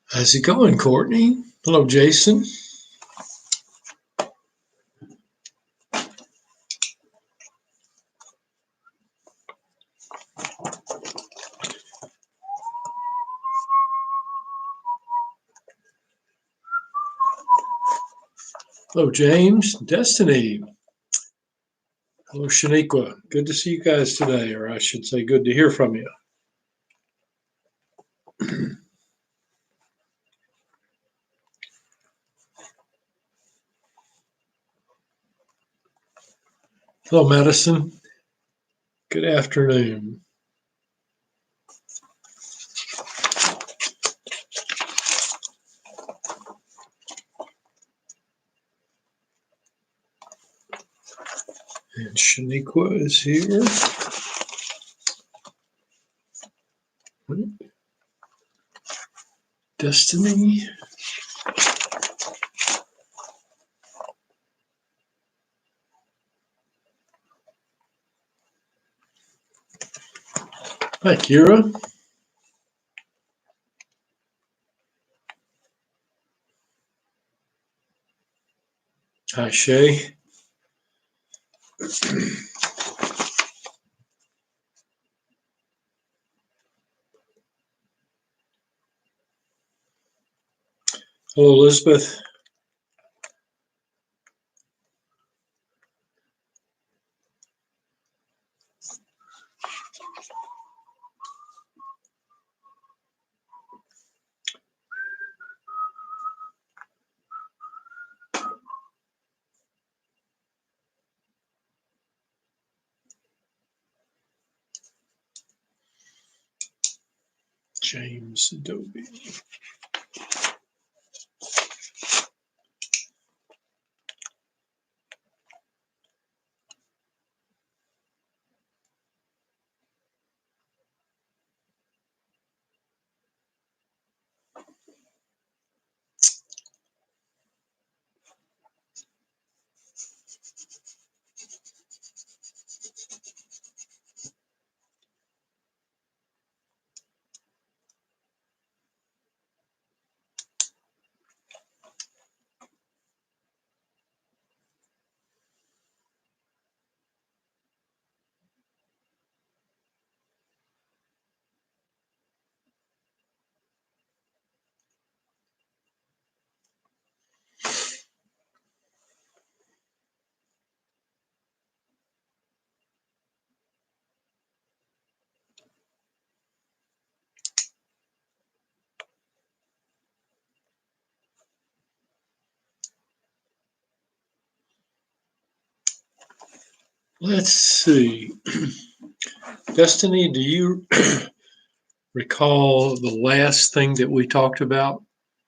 How's it going, Courtney? Hello, Jason. Hello, James. Destiny. Hello, Shaniqua. Good to see you guys today, or I should say good to hear from you. Hello, Madison. Good afternoon. And Shaniqua is here. Destiny. Hi, Kira. Hi, Shay. Hello, Elizabeth. James Adobe. Let's see. Destiny, do you recall the last thing that we talked about?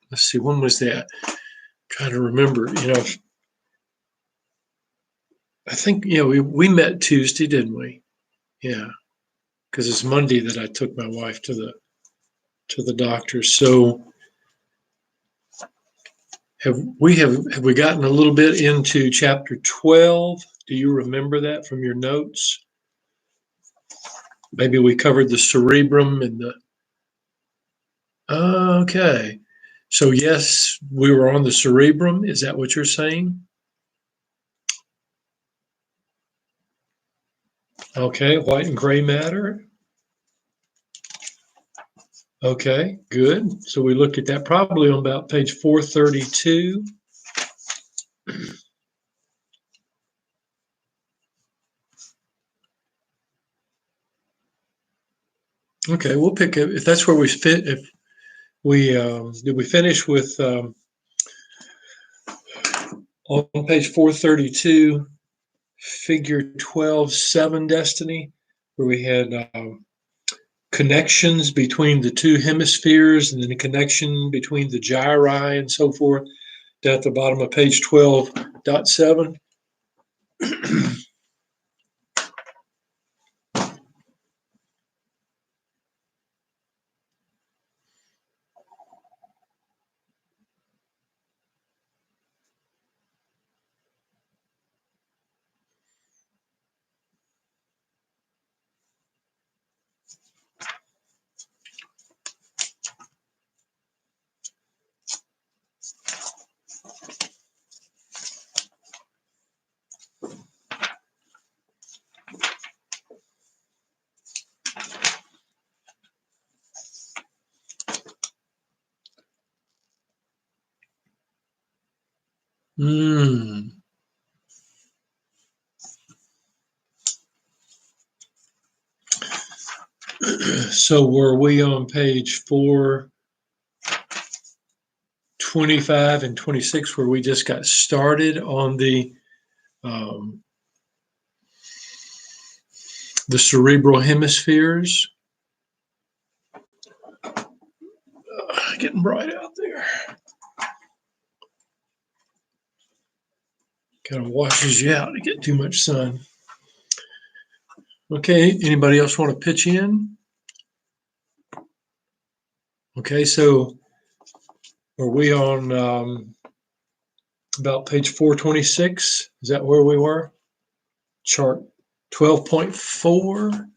Let's see, when was that? I'm trying to remember, I think, we met Tuesday, didn't we? Yeah, because it's Monday that I took my wife to the doctor. So have we gotten a little bit into chapter 12? Do you remember that from your notes? Maybe we covered the cerebrum and the. Okay. So yes, we were on the cerebrum. Is that what you're saying? Okay, white and gray matter. Okay, good. So we looked at that probably on about page 432. Okay, we'll pick it if that's where we fit. If we did we finish with on page 432, figure 12.7, Destiny, where we had connections between the two hemispheres and then a connection between the gyri and so forth, down at the bottom of page 12.7. So were we on page 425 and 26 where we just got started on the cerebral hemispheres? Getting bright out there. Kind of washes you out to get too much sun. Okay, anybody else want to pitch in? Okay, so are we on about page 426? Is that where we were? Chart 12.4.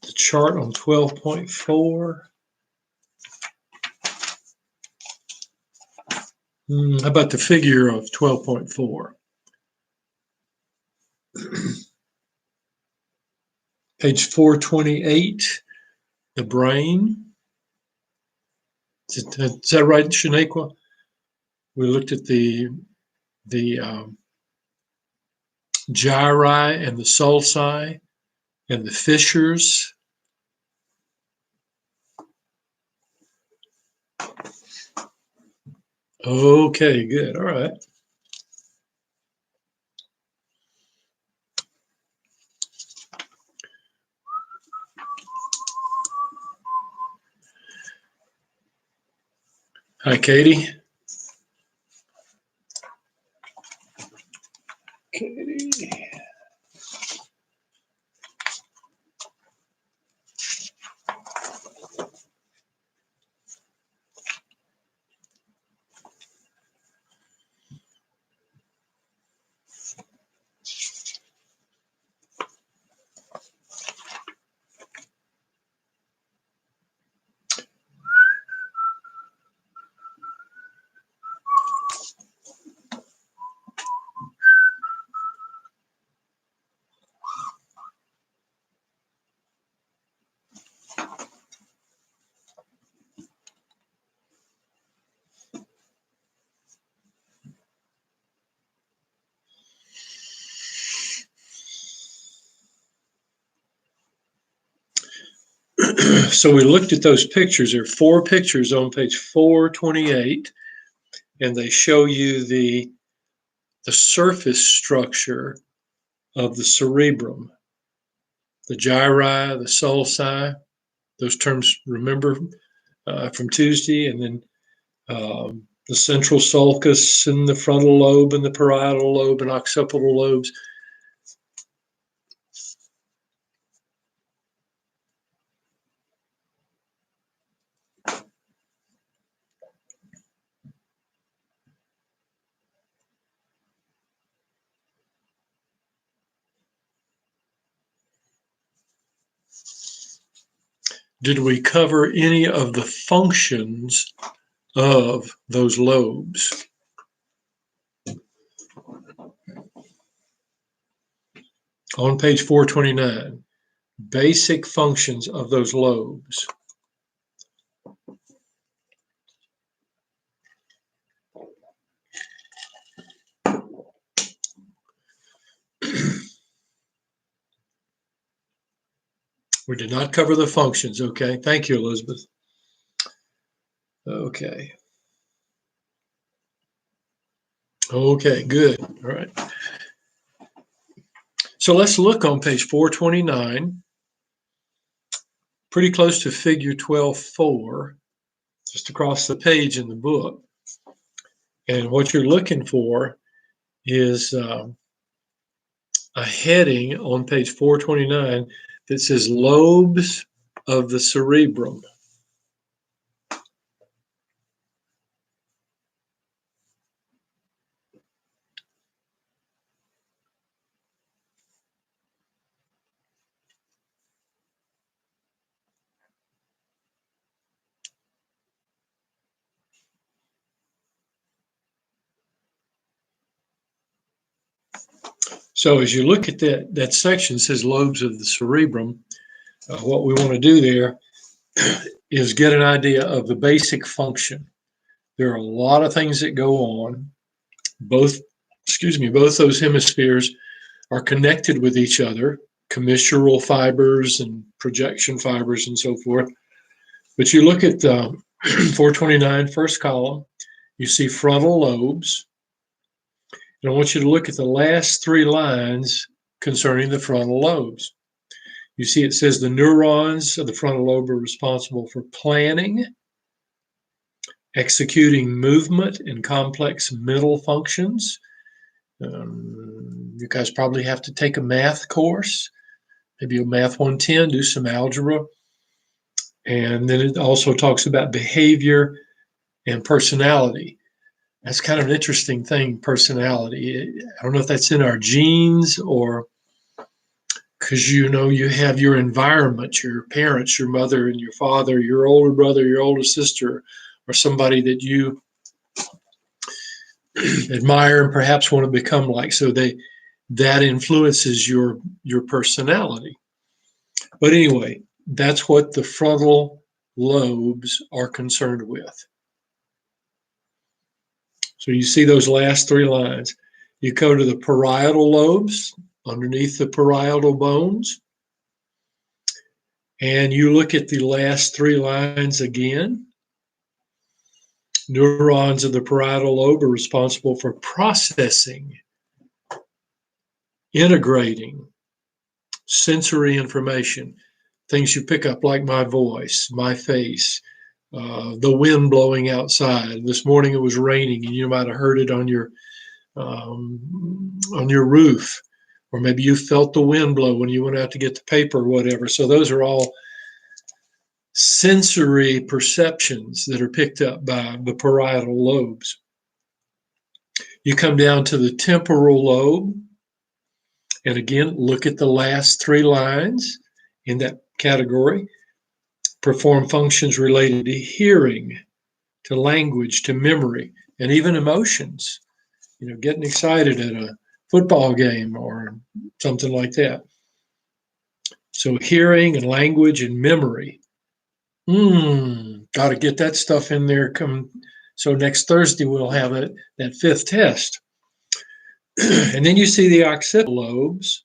The chart on 12.4. How about the figure of 12.4? Page 428, the brain. Is that right, Shaniqua? We looked at the gyri and the sulci and the fissures. Okay, good. All right. Hi, Katie. Katie. So we looked at those pictures. There are 4 pictures on page 428, and they show you the surface structure of the cerebrum, the gyri, the sulci. Those terms, remember, from Tuesday, and then the central sulcus and the frontal lobe and the parietal lobe and occipital lobes. Did we cover any of the functions of those lobes? On page 429, basic functions of those lobes. We did not cover the functions, okay? Thank you, Elizabeth. Okay. Okay, good. All right. So let's look on page 429, pretty close to figure 12.4, just across the page in the book. And what you're looking for is a heading on page 429 that says lobes of the cerebrum. So as you look at that section, it says lobes of the cerebrum. What we want to do there is get an idea of the basic function. There are a lot of things that go on Both, both those hemispheres are connected with each other, commissural fibers and projection fibers and so forth. But you look at 429, first column, you see frontal lobes. And I want you to look at the last three lines concerning the frontal lobes. You see it says the neurons of the frontal lobe are responsible for planning, executing movement and complex mental functions. You guys probably have to take a math course, maybe a Math 110, do some algebra. And then it also talks about behavior and personality. That's kind of an interesting thing, personality. I don't know if that's in our genes or because, you know, you have your environment, your parents, your mother and your father, your older brother, your older sister, or somebody that you admire and perhaps want to become like. So that influences your personality. But anyway, that's what the frontal lobes are concerned with. So you see those last three lines. You go to the parietal lobes, underneath the parietal bones, and you look at the last three lines again. Neurons of the parietal lobe are responsible for processing, integrating sensory information, things you pick up like my voice, my face, the wind blowing outside. This morning it was raining and you might have heard it on your roof, or maybe you felt the wind blow when you went out to get the paper or whatever. So those are all sensory perceptions that are picked up by the parietal lobes. You come down to the temporal lobe, and again, look at the last three lines in that category. Perform functions related to hearing, to language, to memory, and even emotions. You know, getting excited at a football game or something like that. So hearing and language and memory. Got to get that stuff in there. So next Thursday we'll have that fifth test. And then you see the occipital lobes,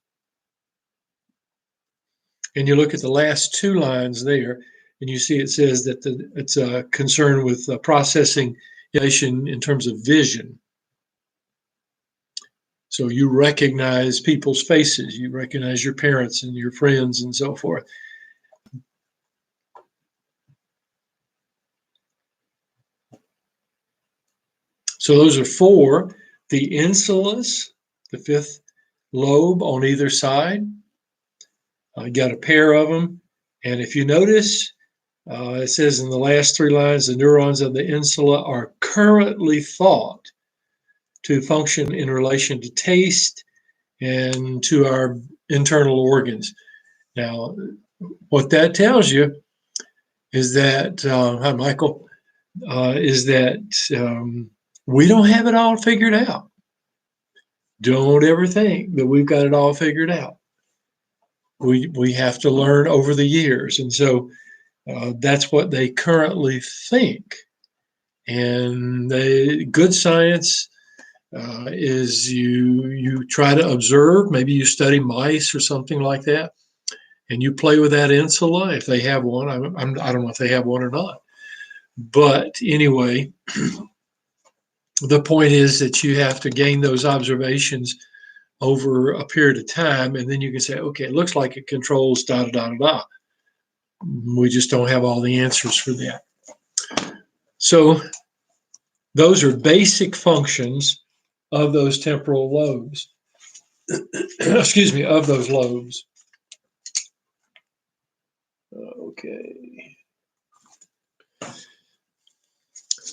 and you look at the last two lines there, and you see it says that it's concerned with processing in terms of vision. So you recognize people's faces, you recognize your parents and your friends and so forth. So those are four. The insulas, the fifth lobe on either side. You got a pair of them. And if you notice, it says in the last three lines, the neurons of the insula are currently thought to function in relation to taste and to our internal organs. Now, what that tells you is that, hi, Michael, is that we don't have it all figured out. Don't ever think that we've got it all figured out. We have to learn over the years. And so that's what they currently think. And good science is you try to observe, maybe you study mice or something like that, and you play with that insula if they have one. I don't know if they have one or not. But anyway, the point is that you have to gain those observations over a period of time, and then you can say, okay, it looks like it controls da da da da da. We just don't have all the answers for that. So those are basic functions of those temporal lobes. Excuse me, of those lobes. Okay.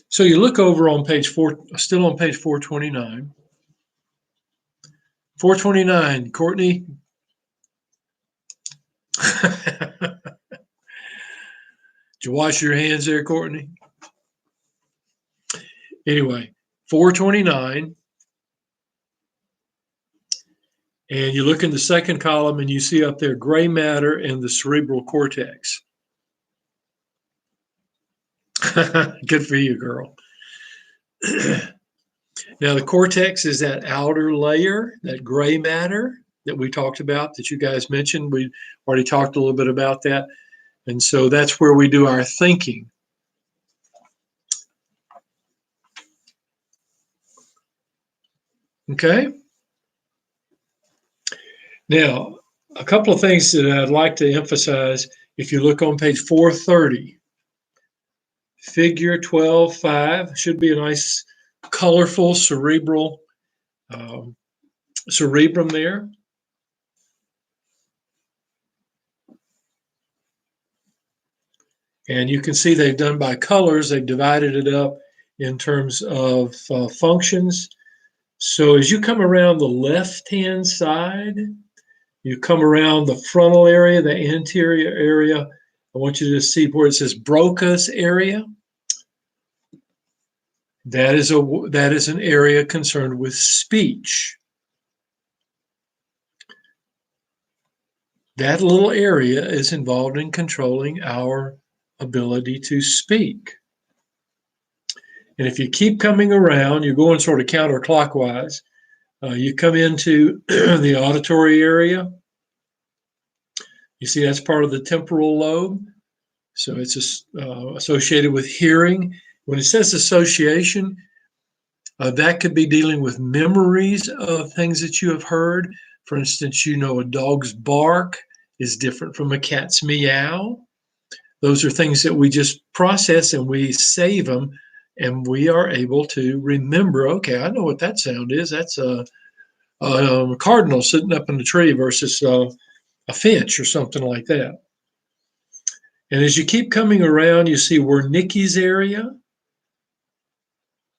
So you look over on page 4, still on page 429. 429, Courtney. Did you wash your hands there, Courtney? Anyway, 429. And you look in the second column and you see up there gray matter and the cerebral cortex. Good for you, girl. Now, the cortex is that outer layer, that gray matter that we talked about, that you guys mentioned. We already talked a little bit about that. And so that's where we do our thinking. Okay? Now, a couple of things that I'd like to emphasize. If you look on page 430, figure 12.5 should be a nice, colorful cerebral cerebrum there. And you can see they've done by colors. They've divided it up in terms of functions. So as you come around the left-hand side, you come around the frontal area, the anterior area. I want you to see where it says Broca's area. That is an area concerned with speech. That little area is involved in controlling our ability to speak. And if you keep coming around, you're going sort of counterclockwise. You come into the auditory area. You see that's part of the temporal lobe. So it's associated with hearing. When it says association, that could be dealing with memories of things that you have heard. For instance, you know a dog's bark is different from a cat's meow. Those are things that we just process and we save them, and we are able to remember, okay, I know what that sound is. That's a cardinal sitting up in the tree versus a finch or something like that. And as you keep coming around, you see Wernicke's area.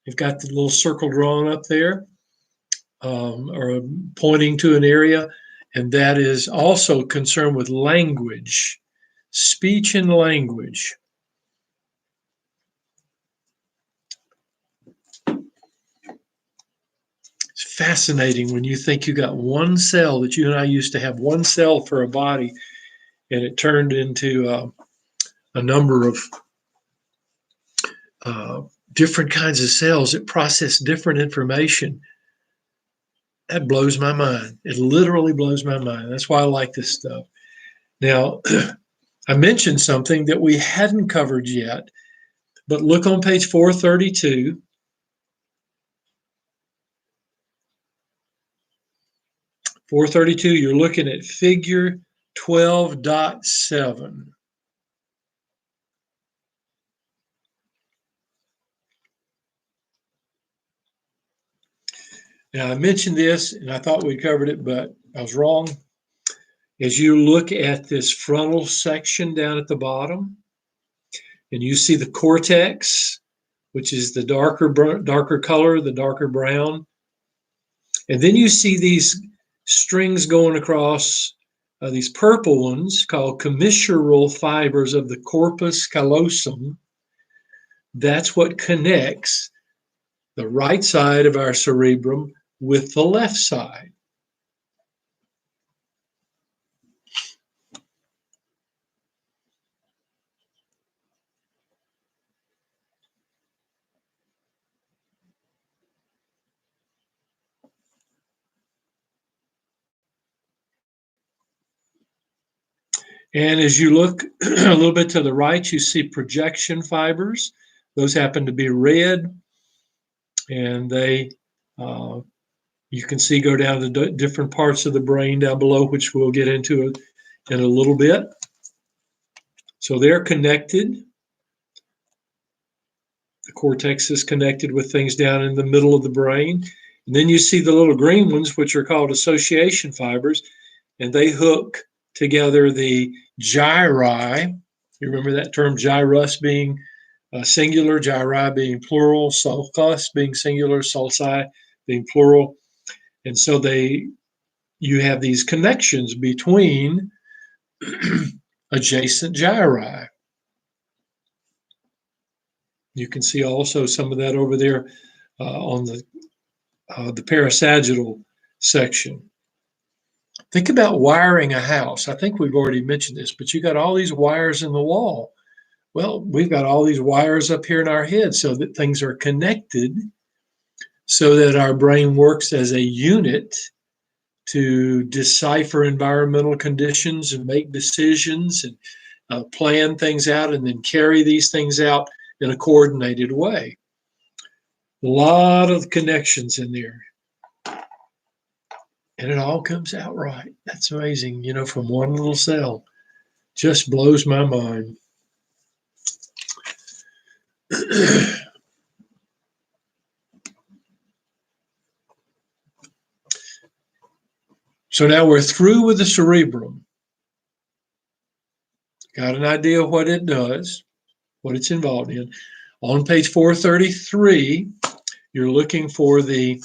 You've got the little circle drawn up there, or pointing to an area, and that is also concerned with language, speech and language. It's fascinating when you think you got one cell, that you and I used to have one cell for a body, and it turned into a number of different kinds of cells that process different information. That blows my mind. It literally blows my mind. That's why I like this stuff. Now, I mentioned something that we hadn't covered yet, but look on page 432. You're looking at figure 12.7. Now, I mentioned this, and I thought we covered it, but I was wrong. As you look at this frontal section down at the bottom, and you see the cortex, which is the darker color, the darker brown, and then you see these strings going across, these purple ones called commissural fibers of the corpus callosum. That's what connects the right side of our cerebrum with the left side. And as you look a little bit to the right, you see projection fibers. Those happen to be red, and they, you can see, go down to different parts of the brain down below, which we'll get into in a little bit. So they're connected. The cortex is connected with things down in the middle of the brain. And then you see the little green ones, which are called association fibers, and they hook together the gyri. You remember that term, gyrus being singular, gyri being plural, sulcus being singular, sulci being plural. And so you have these connections between adjacent gyri. You can see also some of that over there on the parasagittal section. Think about wiring a house. I think we've already mentioned this, but you got all these wires in the wall. Well, we've got all these wires up here in our head so that things are connected so that our brain works as a unit to decipher environmental conditions and make decisions and plan things out and then carry these things out in a coordinated way. A lot of connections in there. And it all comes out right. That's amazing, you know, from one little cell. Just blows my mind. So now we're through with the cerebrum. Got an idea of what it does, what it's involved in. On page 433, you're looking for the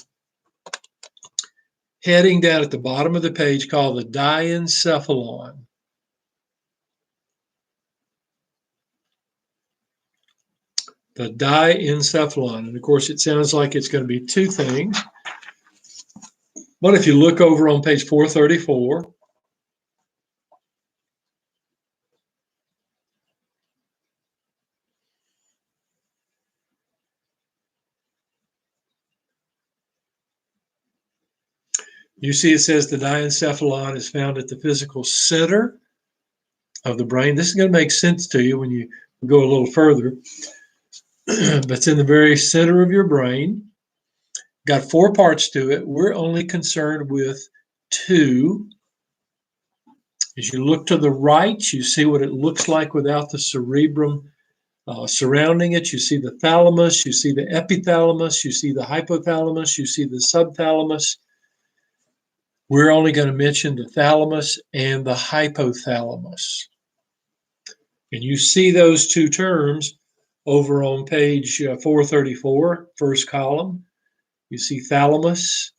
heading down at the bottom of the page called the Diencephalon. The Diencephalon. And of course, it sounds like it's going to be two things. But if you look over on page 434, you see it says the diencephalon is found at the physical center of the brain. This is going to make sense to you when you go a little further. But it's in the very center of your brain. Got four parts to it. We're only concerned with two. As you look to the right, you see what it looks like without the cerebrum surrounding it. You see the thalamus, you see the epithalamus, you see the hypothalamus, you see the subthalamus. We're only going to mention the thalamus and the hypothalamus. And you see those two terms over on page 434, first column. You see thalamus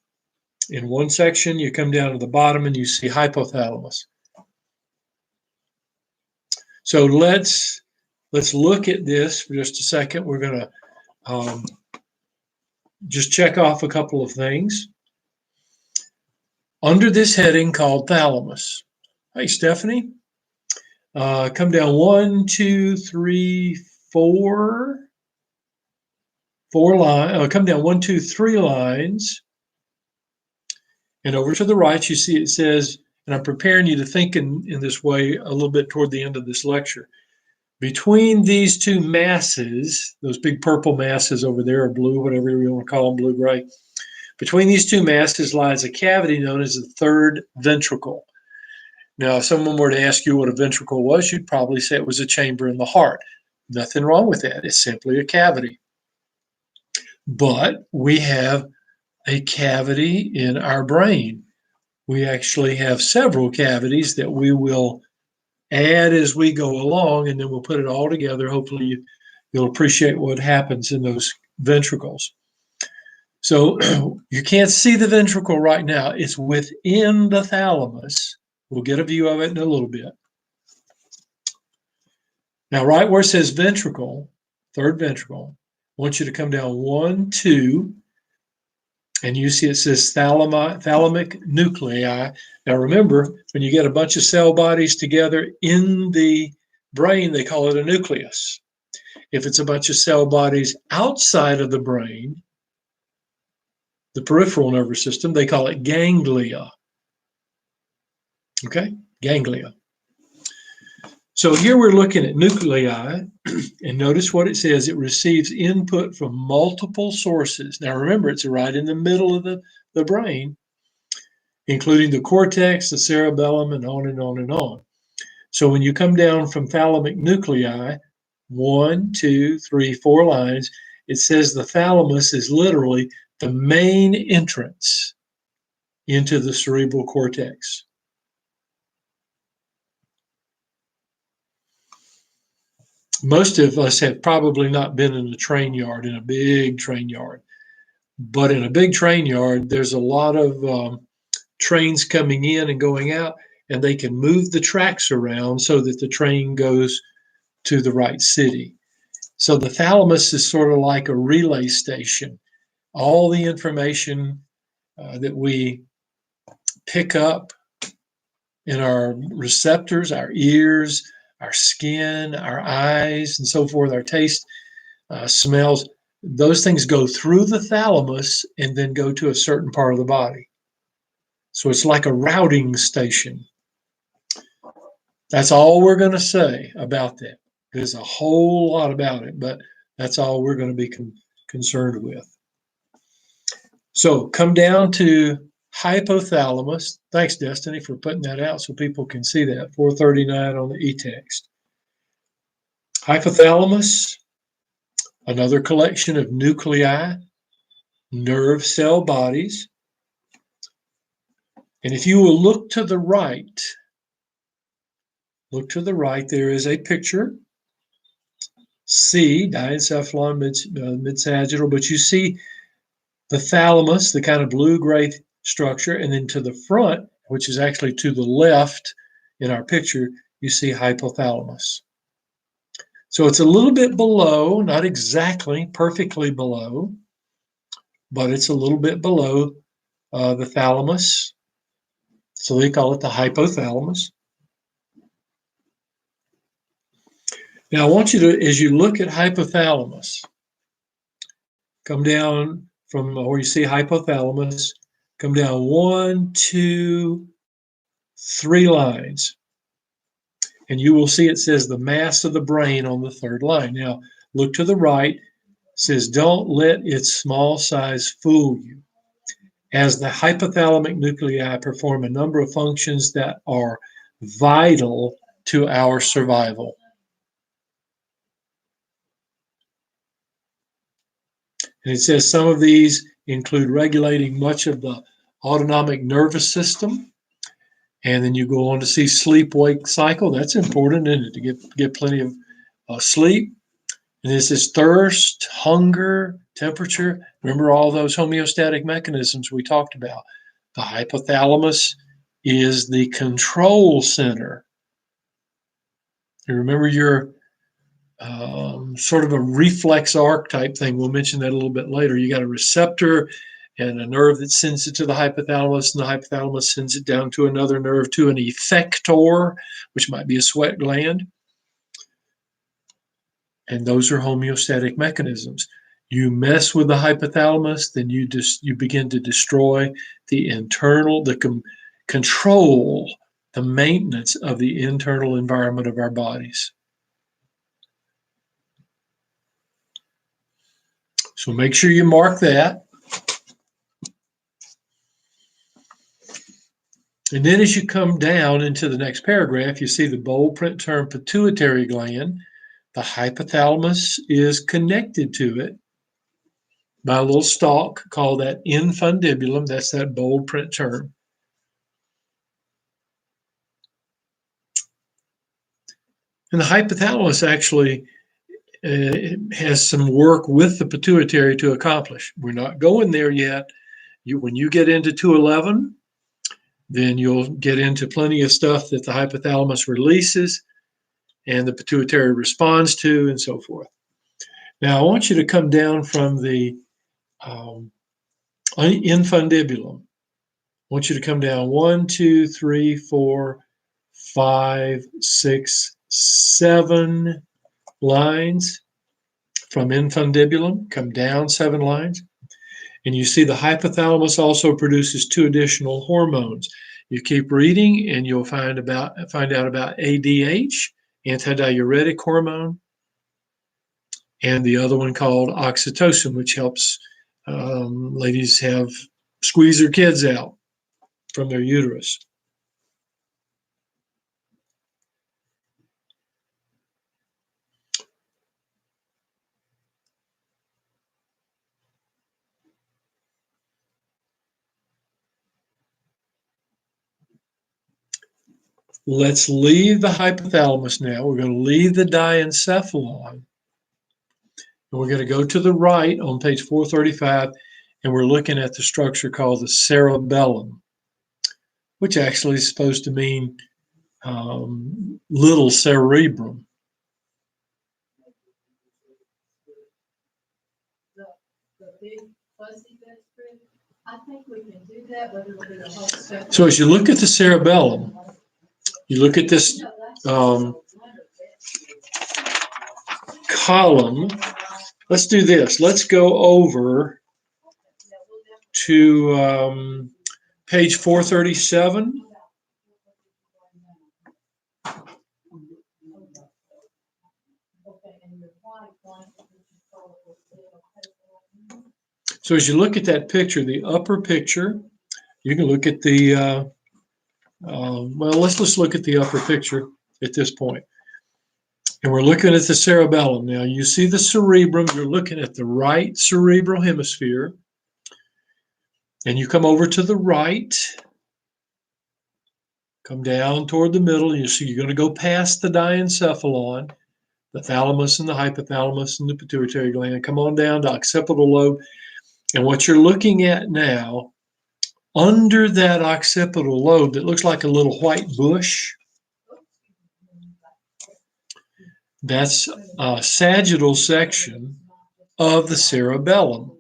in one section. You come down to the bottom and you see hypothalamus. So let's look at this for just a second. We're going to just check off a couple of things. Under this heading called thalamus. Hey, Stephanie, come down 1, 2, 3, 4 lines. Come down 1, 2, 3 lines. And over to the right, you see it says, and I'm preparing you to think in this way a little bit toward the end of this lecture. Between these two masses, those big purple masses over there, or blue, whatever you want to call them, blue-gray, between these two masses lies a cavity known as the third ventricle. Now, if someone were to ask you what a ventricle was, you'd probably say it was a chamber in the heart. Nothing wrong with that. It's simply a cavity. But we have a cavity in our brain. We actually have several cavities that we will add as we go along, and then we'll put it all together. Hopefully you'll appreciate what happens in those ventricles. So you can't see the ventricle right now. It's within the thalamus. We'll get a view of it in a little bit. Now, right where it says ventricle, third ventricle, I want you to come down 1, 2, and you see it says thalamic nuclei. Now, remember, when you get a bunch of cell bodies together in the brain, they call it a nucleus. If it's a bunch of cell bodies outside of the brain, the peripheral nervous system, they call it ganglia. Okay, ganglia. So here we're looking at nuclei, and notice what it says. It receives input from multiple sources. Now remember, it's right in the middle of the brain, including the cortex, the cerebellum, and on and on and on. So when you come down from thalamic nuclei, 1, 2, 3, 4 lines, it says the thalamus is literally the main entrance into the cerebral cortex. Most of us have probably not been in a train yard, in a big train yard. But in a big train yard, there's a lot of trains coming in and going out, and they can move the tracks around so that the train goes to the right city. So the thalamus is sort of like a relay station. All the information that we pick up in our receptors, our ears, our skin, our eyes, and so forth, our taste, smells, those things go through the thalamus and then go to a certain part of the body. So it's like a routing station. That's all we're going to say about that. There's a whole lot about it, but that's all we're going to be concerned with. So come down to hypothalamus. Thanks, Destiny, for putting that out so people can see that. 439 on the e-text. Hypothalamus, another collection of nuclei, nerve cell bodies. And if you will look to the right, there is a picture. C, diencephalon, mid-sagittal, but you see the thalamus, the kind of blue-gray structure, and then to the front, which is actually to the left in our picture, you see hypothalamus. So it's a little bit below, not exactly perfectly below, but it's a little bit below the thalamus. So they call it the hypothalamus. Now I want you to, as you look at hypothalamus, come down from where you see hypothalamus, come down 1, 2, 3 lines. And you will see it says the mass of the brain on the 3rd line. Now, look to the right. It says, don't let its small size fool you, as the hypothalamic nuclei perform a number of functions that are vital to our survival. And it says some of these include regulating much of the autonomic nervous system. And then you go on to see sleep-wake cycle. That's important, isn't it, to get plenty of sleep. And this is thirst, hunger, temperature. Remember all those homeostatic mechanisms we talked about. The hypothalamus is the control center. You remember your sort of a reflex arc type thing. We'll mention that a little bit later. You got a receptor and a nerve that sends it to the hypothalamus, and the hypothalamus sends it down to another nerve to an effector, which might be a sweat gland. And those are homeostatic mechanisms. You mess with the hypothalamus, then you begin to destroy the internal, control, the maintenance of the internal environment of our bodies. So make sure you mark that. And then as you come down into the next paragraph, you see the bold print term pituitary gland. The hypothalamus is connected to it by a little stalk called that infundibulum. That's that bold print term. And the hypothalamus actually has some work with the pituitary to accomplish. We're not going there yet. When you get into 211, then you'll get into plenty of stuff that the hypothalamus releases and the pituitary responds to, and so forth. Now, I want you to come down from the infundibulum. I want you to come down 1, 2, 3, 4, 5, 6, 7 lines from infundibulum. Come down 7 lines. And you see the hypothalamus also produces 2 additional hormones. You keep reading and you'll find out about ADH, antidiuretic hormone, and the other one called oxytocin, which helps ladies squeeze their kids out from their uterus. Let's leave the hypothalamus now. We're going to leave the diencephalon. And we're going to go to the right on page 435, and we're looking at the structure called the cerebellum, which actually is supposed to mean little cerebrum. The big fuzzy bit, I think we can do that, but it'll be a whole separate. So as you look at the cerebellum, you look at this column let's do this. Let's go over to page 437. So as you look at that picture, the upper picture, you can look at the, well, let's just look at the upper picture at this point. And we're looking at the cerebellum. Now you see the cerebrum, you're looking at the right cerebral hemisphere. And you come over to the right, come down toward the middle, and you see you're going to go past the diencephalon, the thalamus and the hypothalamus and the pituitary gland. Come on down to occipital lobe. And what you're looking at now, under that occipital lobe that looks like a little white bush, that's a sagittal section of the cerebellum.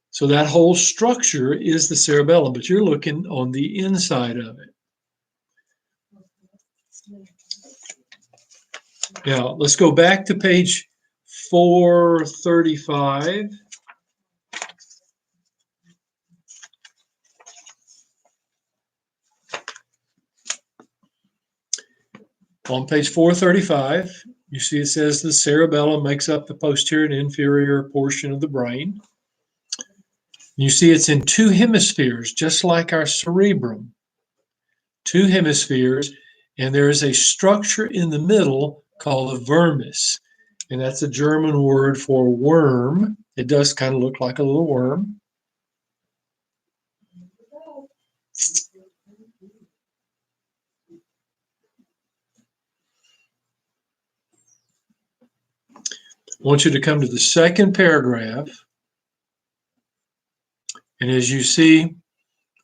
So that whole structure is the cerebellum, but you're looking on the inside of it. Now, let's go back to page 435. On page 435, you see it says the cerebellum makes up the posterior and inferior portion of the brain. You see it's in two hemispheres, just like our cerebrum. Two hemispheres, and there is a structure in the middle called a vermis. And that's a German word for worm. It does kind of look like a little worm. I want you to come to the second paragraph. And as you see,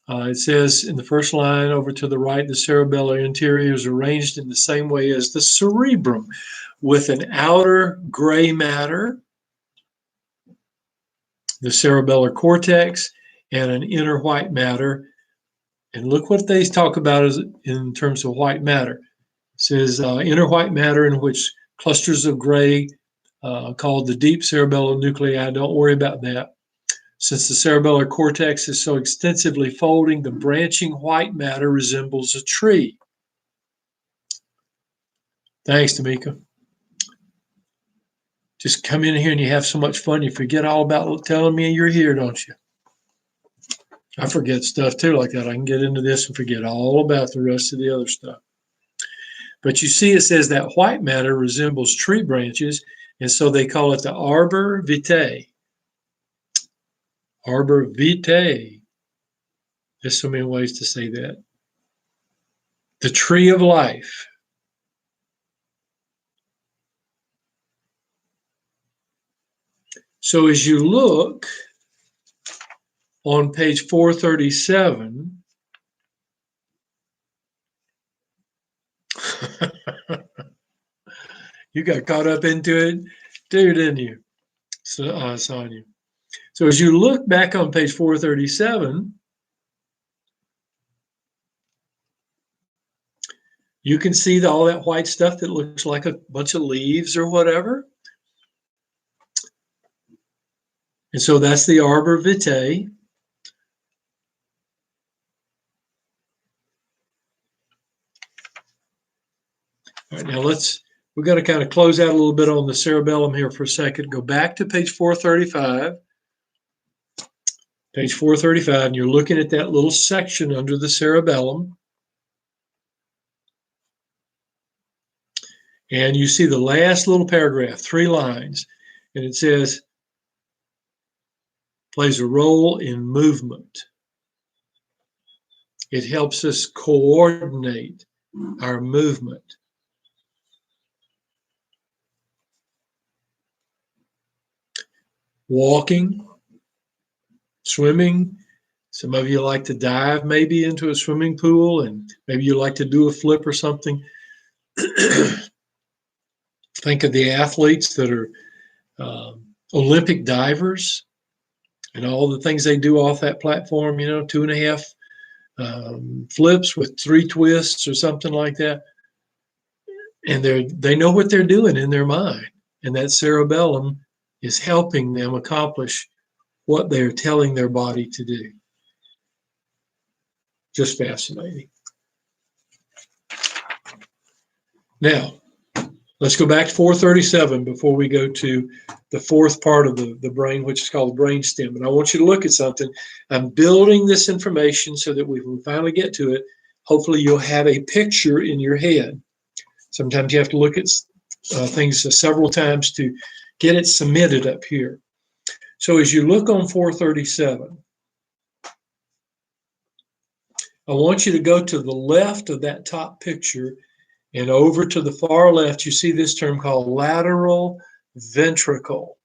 it says in the first line over to the right, the cerebellar interior is arranged in the same way as the cerebrum, with an outer gray matter, the cerebellar cortex, and an inner white matter. And look what they talk about as in terms of white matter. It says inner white matter in which clusters of gray called the deep cerebellar nuclei. Don't worry about that. Since the cerebellar cortex is so extensively folding, the branching white matter resembles a tree. Thanks, Tamika. Just come in here and you have so much fun, you forget all about telling me you're here, don't you? I forget stuff too like that. I can get into this and forget all about the rest of the other stuff. But you see it says that white matter resembles tree branches, and so they call it the arbor vitae. Arbor vitae. There's so many ways to say that. The tree of life. So as you look on page 437, you got caught up into it too, didn't you, Sonia? So as you look back on page 437, you can see all that white stuff that looks like a bunch of leaves or whatever. And so that's the arbor vitae. All right, now we're going to kind of close out a little bit on the cerebellum here for a second. Go back to page 435. Page 435, and you're looking at that little section under the cerebellum. And you see the last little paragraph, 3 lines, and it says, plays a role in movement. It helps us coordinate our movement. Walking, swimming. Some of you like to dive maybe into a swimming pool, and maybe you like to do a flip or something. Think of the athletes that are Olympic divers and all the things they do off that platform, 2.5 flips with 3 twists or something like that. and they know what they're doing in their mind, and that cerebellum is helping them accomplish what they're telling their body to do. Just fascinating. Now, let's go back to 437 before we go to the fourth part of the brain, which is called the brainstem. And I want you to look at something. I'm building this information so that when we finally get to it, hopefully you'll have a picture in your head. Sometimes you have to look at things several times to get it cemented up here. So as you look on 437, I want you to go to the left of that top picture and over to the far left, you see this term called lateral ventricle.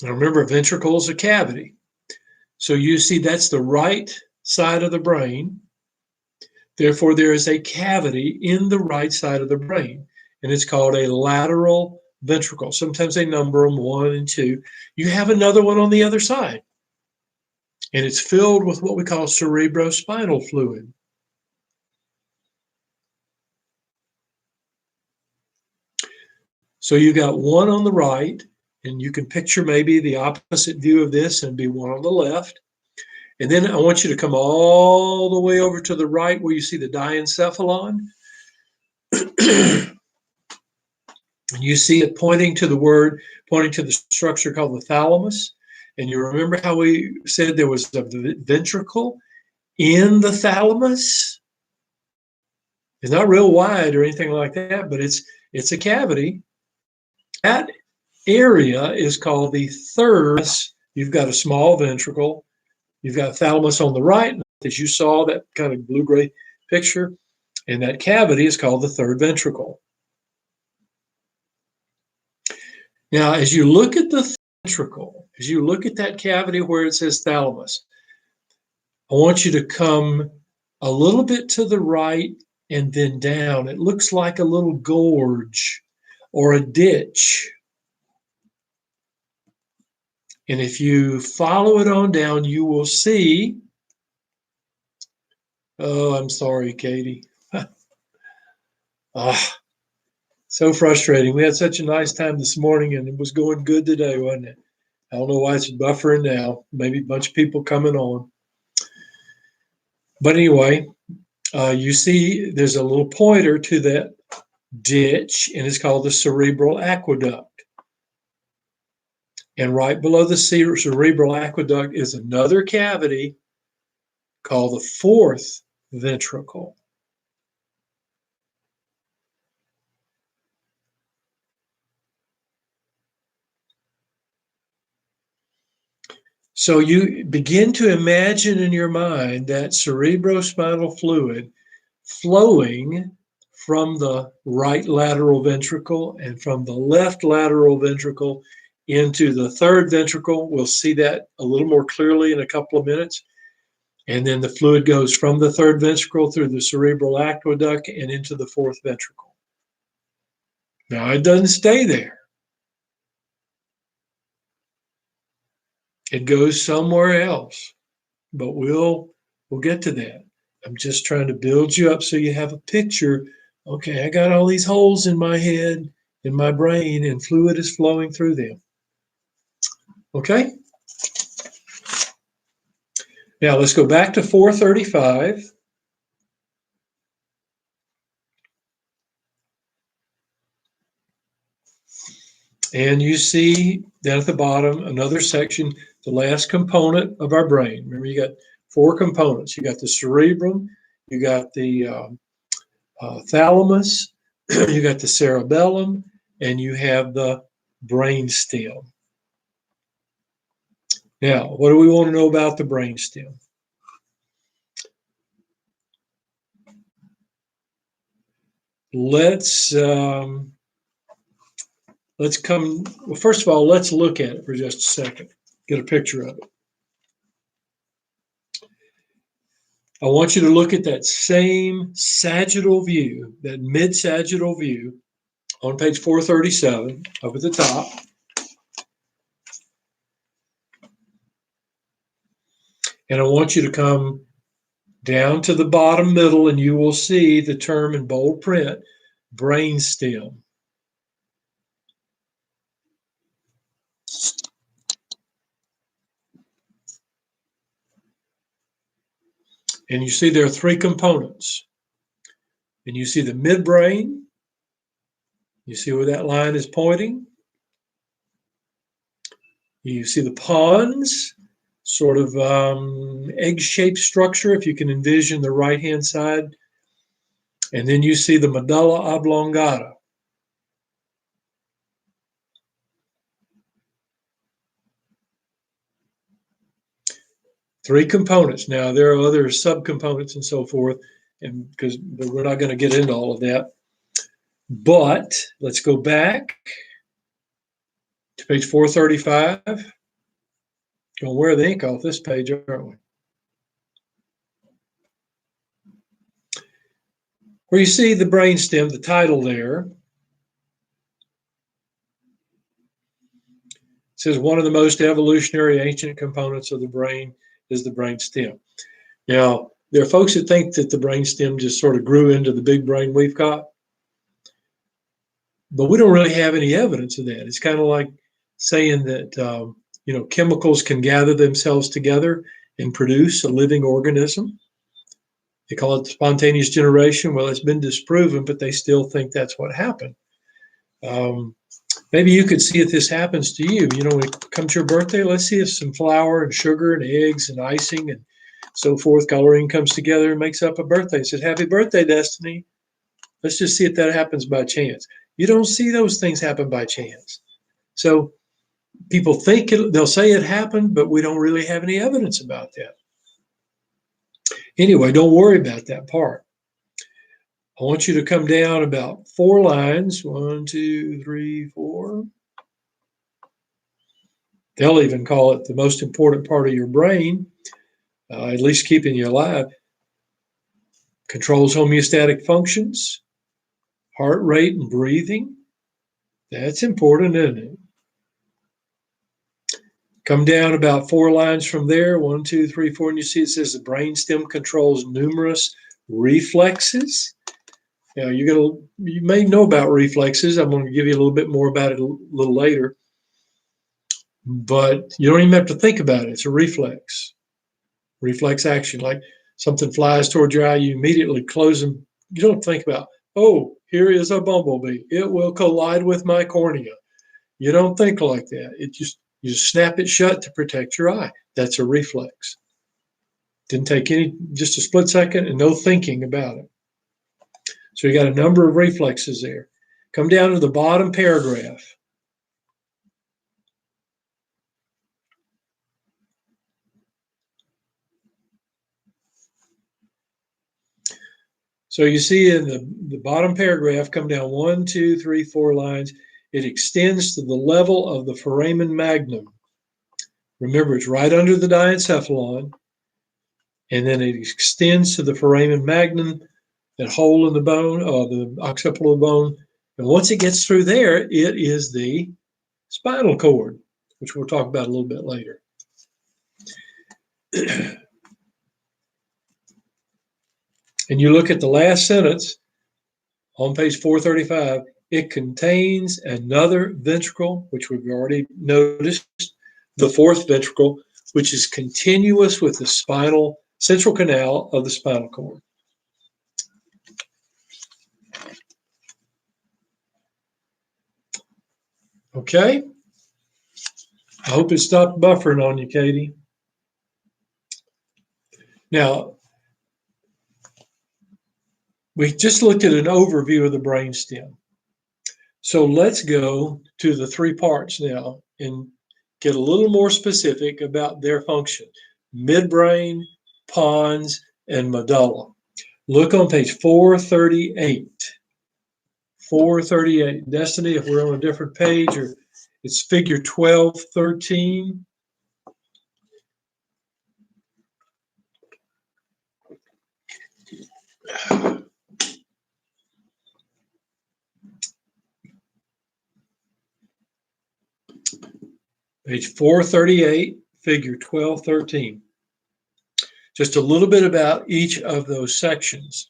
Now remember, a ventricle is a cavity. So you see that's the right side of the brain. Therefore, there is a cavity in the right side of the brain, and it's called a lateral ventricle. Sometimes they number them 1 and 2. You have another one on the other side, and it's filled with what we call cerebrospinal fluid. So you got one on the right, and you can picture maybe the opposite view of this and be one on the left. And then I want you to come all the way over to the right where you see the diencephalon. And you see it pointing to the structure called the thalamus. And you remember how we said there was a ventricle in the thalamus? It's not real wide or anything like that, but it's a cavity. That area is called the third. You've got a small ventricle. You've got thalamus on the right, as you saw, that kind of blue-gray picture. And that cavity is called the third ventricle. Now, as you look at the ventricle, as you look at that cavity where it says thalamus, I want you to come a little bit to the right and then down. It looks like a little gorge or a ditch. And if you follow it on down, you will see, oh, I'm sorry, Katie. So frustrating. We had such a nice time this morning, and it was going good today, wasn't it? I don't know why it's buffering now. Maybe a bunch of people coming on. But anyway, you see there's a little pointer to that ditch, and it's called the Cerebral Aqueduct. And right below the Cerebral Aqueduct is another cavity called the fourth ventricle. So you begin to imagine in your mind that cerebrospinal fluid flowing from the right lateral ventricle and from the left lateral ventricle into the third ventricle. We'll see that a little more clearly in a couple of minutes. And then the fluid goes from the third ventricle through the cerebral aqueduct and into the fourth ventricle. Now, it doesn't stay there. It goes somewhere else, but we'll get to that. I'm just trying to build you up so you have a picture. Okay, I got all these holes in my head, in my brain, and fluid is flowing through them. Okay? Now let's go back to 435. And you see down at the bottom another section, the last component of our brain. Remember, you got 4 components. You got the cerebrum, you got the thalamus, you got the cerebellum, and you have the brainstem. Now, what do we want to know about the brainstem? Let's come, well, first of all, let's look at it for just a second, get a picture of it. I want you to look at that same sagittal view, that mid-sagittal view on page 437 up at the top. And I want you to come down to the bottom middle, and you will see the term in bold print, brainstem. And you see there are three components. And you see the midbrain. You see where that line is pointing. You see the pons, sort of egg-shaped structure, if you can envision the right-hand side. And then you see the medulla oblongata. Three components. Now, there are other subcomponents and so forth, but we're not going to get into all of that. But let's go back to page 435. Going to wear the ink off this page, aren't we? Where you see the brainstem, the title there, it says one of the most evolutionary ancient components of the brain is the brainstem. Now, there are folks that think that the brainstem just sort of grew into the big brain we've got, but we don't really have any evidence of that. It's kind of like saying that chemicals can gather themselves together and produce a living organism. They call it spontaneous generation. Well, it's been disproven, but they still think that's what happened. Maybe you could see if this happens to you. When it comes to your birthday, let's see if some flour and sugar and eggs and icing and so forth, coloring comes together and makes up a birthday. It says, happy birthday, Destiny. Let's just see if that happens by chance. You don't see those things happen by chance. So people think they'll say it happened, but we don't really have any evidence about that. Anyway, don't worry about that part. I want you to come down about 4 lines. 1, 2, 3, 4. They'll even call it the most important part of your brain, at least keeping you alive. Controls homeostatic functions, heart rate and breathing. That's important, isn't it? Come down about 4 lines from there. 1, 2, 3, 4, and you see it says the brainstem controls numerous reflexes. Now, you may know about reflexes. I'm going to give you a little bit more about it a little later. But you don't even have to think about it. It's a reflex. Reflex action. Like something flies toward your eye, you immediately close them. You don't think about, oh, here is a bumblebee. It will collide with my cornea. You don't think like that. You just snap it shut to protect your eye. That's a reflex. Didn't take just a split second and no thinking about it. So you got a number of reflexes there. Come down to the bottom paragraph. So you see in the bottom paragraph, come down 1, 2, 3, 4 lines. It extends to the level of the foramen magnum. Remember, it's right under the diencephalon. And then it extends to the foramen magnum, that hole in the bone, the occipital bone. And once it gets through there, it is the spinal cord, which we'll talk about a little bit later. And you look at the last sentence on page 435, it contains another ventricle, which we've already noticed, the 4th ventricle, which is continuous with the central canal of the spinal cord. Okay. I hope it stopped buffering on you, Katie. Now, we just looked at an overview of the brainstem. So let's go to the 3 parts now and get a little more specific about their function. Midbrain, pons, and medulla. Look on page 438. 438. Destiny, if we're on a different page, or it's figure 1213. Page 438, figure 1213. just a little bit about each of those sections.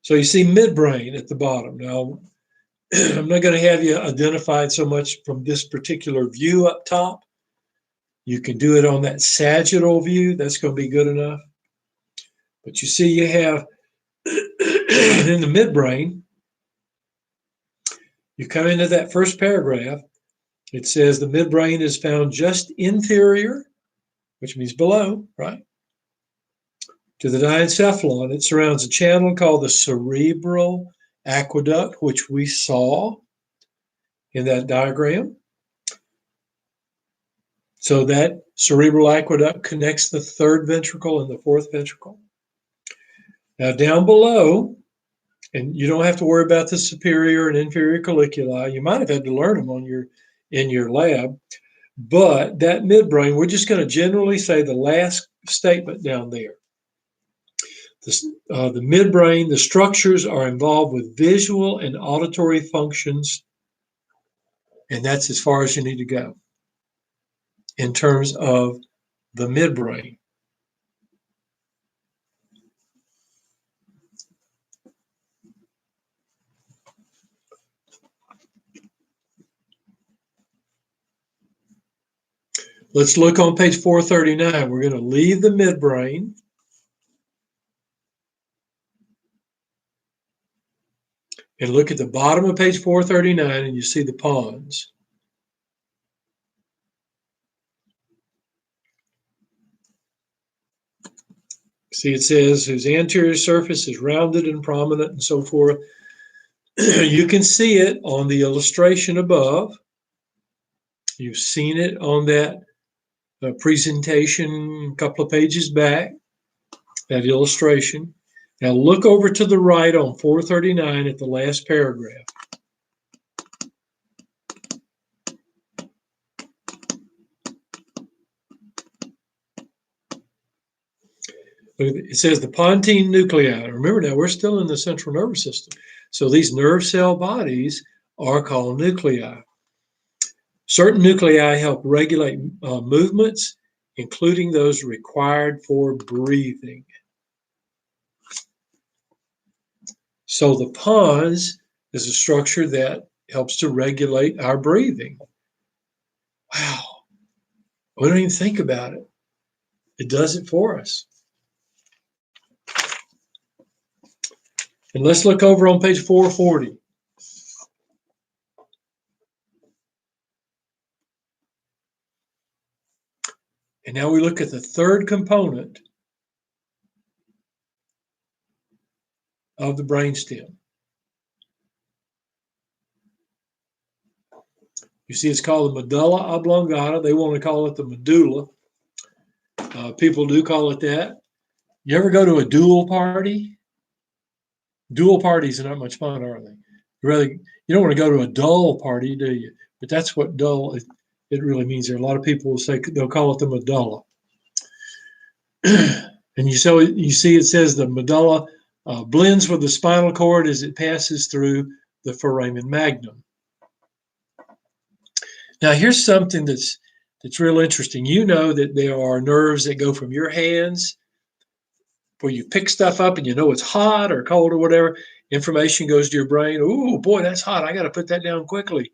So you see midbrain at the bottom. Now, I'm not going to have you identified so much from this particular view up top. You can do it on that sagittal view. That's going to be good enough. But you see you have in the midbrain, you come into that first paragraph. It says the midbrain is found just inferior, which means below, right, to the diencephalon. It surrounds a channel called the Cerebral Aqueduct, which we saw in that diagram. So that Cerebral Aqueduct connects the third ventricle and the fourth ventricle. Now down below, and you don't have to worry about the superior and inferior colliculi. You might have had to learn them in your lab, but that midbrain, we're just going to generally say the last statement down there. The midbrain, the structures are involved with visual and auditory functions, and that's as far as you need to go in terms of the midbrain. Let's look on page 439. We're going to leave the midbrain. And look at the bottom of page 439 and you see the pons. See, it says whose anterior surface is rounded and prominent and so forth. You can see it on the illustration above. You've seen it on that presentation a couple of pages back, that illustration. Now look over to the right on 439 at the last paragraph. It says the Pontine Nuclei. Remember now, we're still in the central nervous system. So these nerve cell bodies are called nuclei. Certain nuclei help regulate movements, including those required for breathing. So the pons is a structure that helps to regulate our breathing. Wow. We don't even think about it. It does it for us. And let's look over on page 440. And now we look at the third component of the brainstem. You see it's called the Medulla Oblongata. They want to call it the medulla. People do call it that. You ever go to a dual party? Dual parties are not much fun, are they? You don't want to go to a dull party, do you? But that's what dull it really means. There are a lot of people will say they'll call it the medulla. And you see it says the medulla blends with the spinal cord as it passes through the foramen magnum. Now here's something that's real interesting. You know that there are nerves that go from your hands where you pick stuff up and you know it's hot or cold or whatever. Information goes to your brain. Oh boy, that's hot. I got to put that down quickly.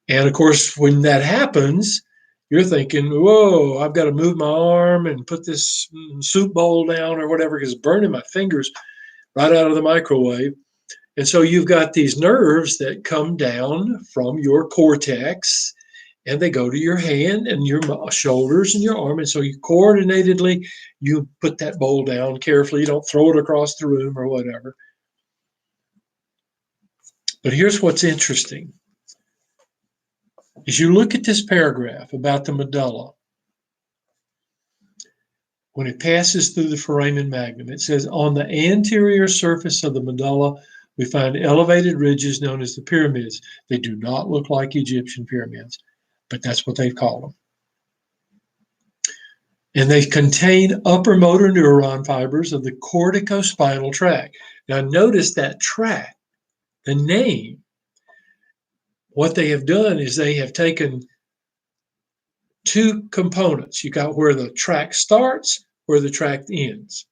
And of course, when that happens, you're thinking, whoa, I've got to move my arm and put this soup bowl down or whatever because it's burning my fingers right out of the microwave. And so you've got these nerves that come down from your cortex and they go to your hand and your shoulders and your arm. And so you coordinatedly, you put that bowl down carefully. You don't throw it across the room or whatever. But here's what's interesting. As you look at this paragraph about the medulla, when it passes through the foramen magnum, it says on the anterior surface of the medulla, we find elevated ridges known as the pyramids. They do not look like Egyptian pyramids, but that's what they've called them. And they contain upper motor neuron fibers of the corticospinal tract. Now notice that tract, the name. What they have done is they have taken two components. You got where the tract starts, where the tract ends.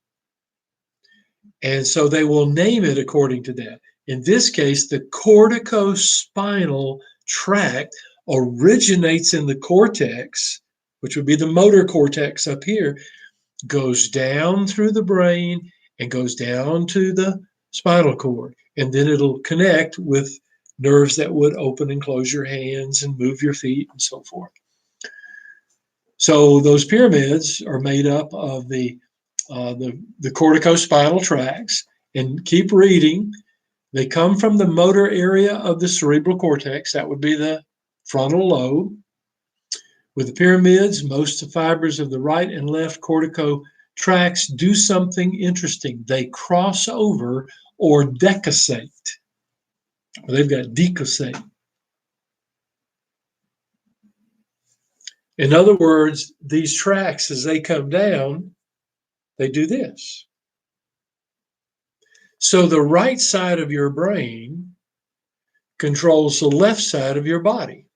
And so they will name it according to that. In this case, the corticospinal tract originates in the cortex, which would be the motor cortex up here, goes down through the brain and goes down to the spinal cord. And then it'll connect with nerves that would open and close your hands and move your feet and so forth. So those pyramids are made up of the corticospinal tracts. And keep reading. They come from the motor area of the cerebral cortex. That would be the frontal lobe. With the pyramids, most of the fibers of the right and left cortico tracts do something interesting. They cross over or decussate. They've got decussate. In other words, these tracts, as they come down, they do this. So the right side of your brain controls the left side of your body.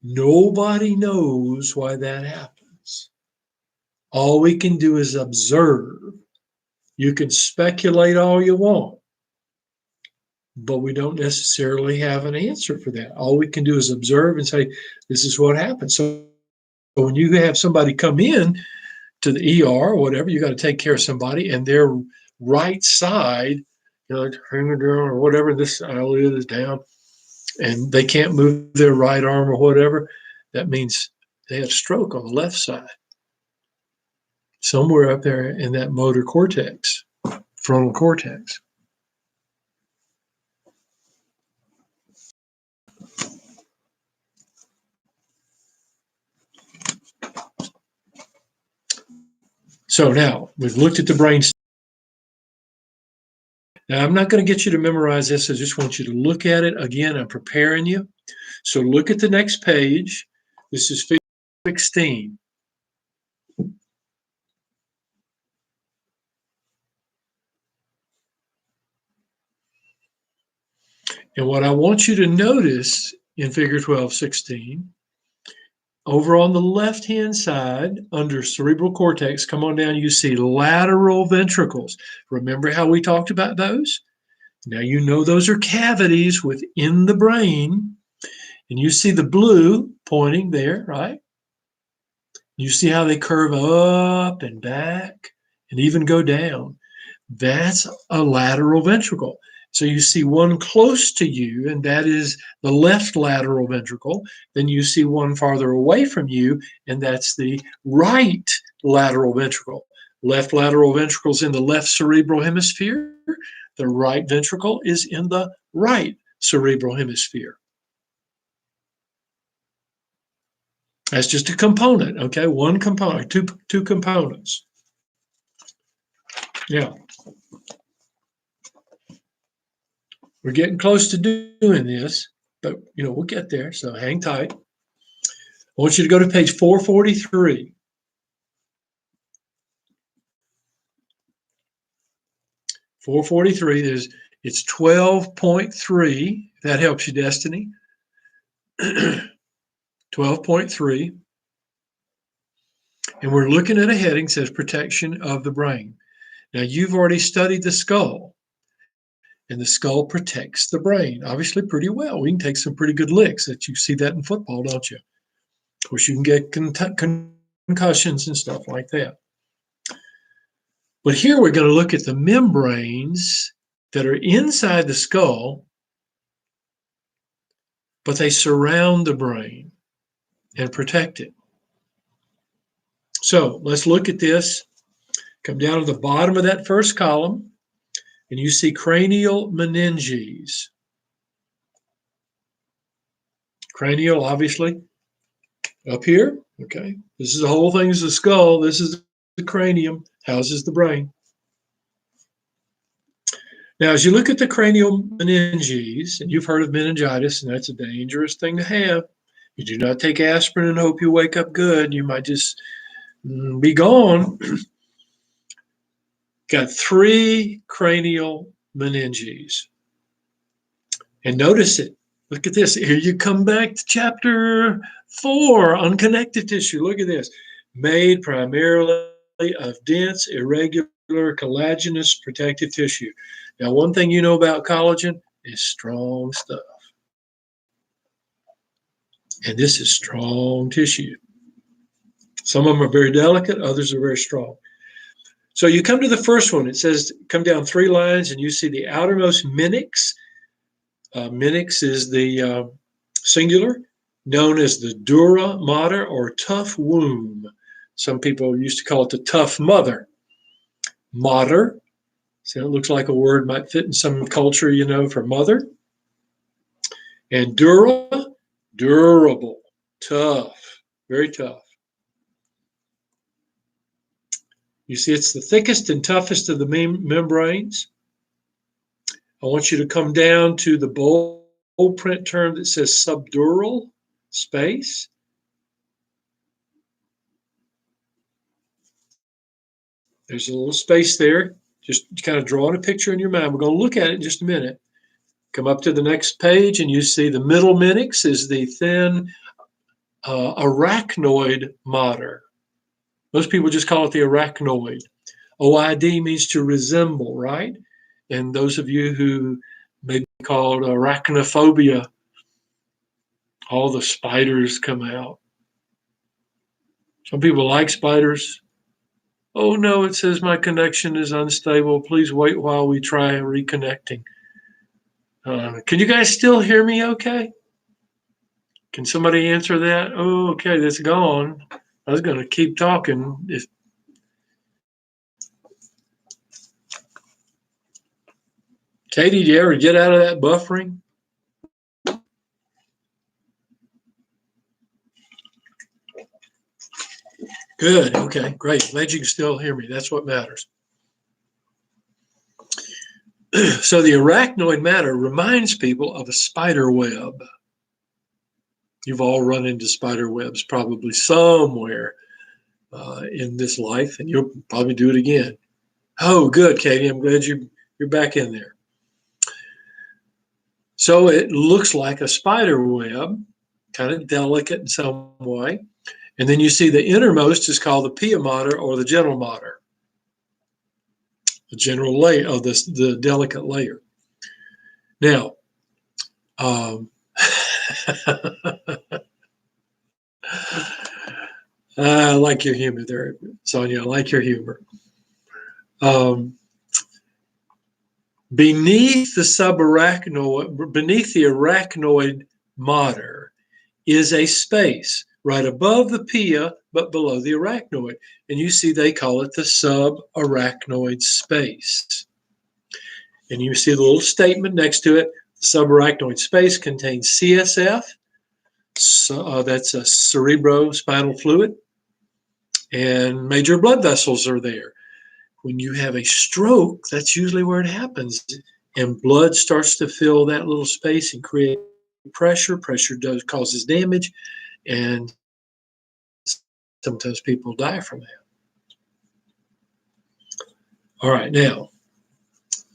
Nobody knows why that happens. All we can do is observe. You can speculate all you want, but we don't necessarily have an answer for that. All we can do is observe and say, this is what happens. So when you have somebody come in to the ER or whatever, you got to take care of somebody, and their right side, hanging down or whatever, this eyelid is down, and they can't move their right arm or whatever, that means they had a stroke on the left side. Somewhere up there in that motor cortex, frontal cortex. So now we've looked at the brain. Now I'm not going to get you to memorize this. I just want you to look at it. Again, I'm preparing you. So look at the next page. This is figure 16. And what I want you to notice in figure 12:16, over on the left-hand side, under cerebral cortex, come on down, you see lateral ventricles. Remember how we talked about those? Now you know those are cavities within the brain, and you see the blue pointing there, right? You see how they curve up and back and even go down. That's a lateral ventricle. So you see one close to you, and that is the left lateral ventricle. Then you see one farther away from you, and that's the right lateral ventricle. Left lateral ventricle is in the left cerebral hemisphere. The right ventricle is in the right cerebral hemisphere. That's just a component, okay? One component, two components. Yeah. We're getting close to doing this, but we'll get there, so hang tight. I want you to go to page 443. 443, it's 12.3. If that helps you, Destiny. 12.3. And we're looking at a heading that says protection of the brain. Now, you've already studied the skull. And the skull protects the brain, obviously pretty well. We can take some pretty good licks. That you see that in football, don't you? Of course, you can get concussions and stuff like that. But here we're going to look at the membranes that are inside the skull, but they surround the brain and protect it. So let's look at this. Come down to the bottom of that first column, and you see cranial meninges. Cranial, obviously, up here. Okay, this is the whole thing is the skull. This is the cranium, houses the brain. Now, as you look at the cranial meninges, and you've heard of meningitis, and that's a dangerous thing to have. You do not take aspirin and hope you wake up good. You might just be gone. Got 3 cranial meninges. And notice it. Look at this. Here you come back to chapter 4 on connective tissue. Look at this. Made primarily of dense, irregular, collagenous protective tissue. Now, one thing you know about collagen is strong stuff. And this is strong tissue. Some of them are very delicate, others are very strong. So you come to the first one. It says, come down 3 lines, and you see the outermost meninx. Meninx is the singular, known as the dura mater, or tough womb. Some people used to call it the tough mother. Mater, so it looks like a word might fit in some culture, you know, for mother. And dura, durable, tough, very tough. You see, it's the thickest and toughest of the membranes. I want you to come down to the bold print term that says subdural space. There's a little space there. Just kind of drawing a picture in your mind. We're going to look at it in just a minute. Come up to the next page, and you see the middle meninx is the thin arachnoid mater. Most people just call it the arachnoid. OID means to resemble, right? And those of you who may be called arachnophobia, all the spiders come out. Some people like spiders. Oh no, it says my connection is unstable. Please wait while we try reconnecting. Can you guys still hear me okay? Can somebody answer that? Oh, okay, that's gone. I was going to keep talking. Katie, did you ever get out of that buffering? Good, okay, great. Glad you can still hear me. That's what matters. So the arachnoid matter reminds people of a spider web. You've all run into spider webs probably somewhere in this life, and you'll probably do it again. Oh, good, Katie. I'm glad you're back in there. So it looks like a spider web, kind of delicate in some way. And then you see the innermost is called the pia mater, or the general mater, the general layer of this, the delicate layer. Now, I like your humor there, Sonia. I like your humor. Beneath the arachnoid mater is a space right above the pia, but below the arachnoid. And you see they call it the subarachnoid space. And you see the little statement next to it. The subarachnoid space contains CSF, so that's a cerebrospinal fluid, and major blood vessels are there. When you have a stroke, that's usually where it happens. And blood starts to fill that little space and create pressure. Pressure causes damage, and sometimes people die from that. All right, now,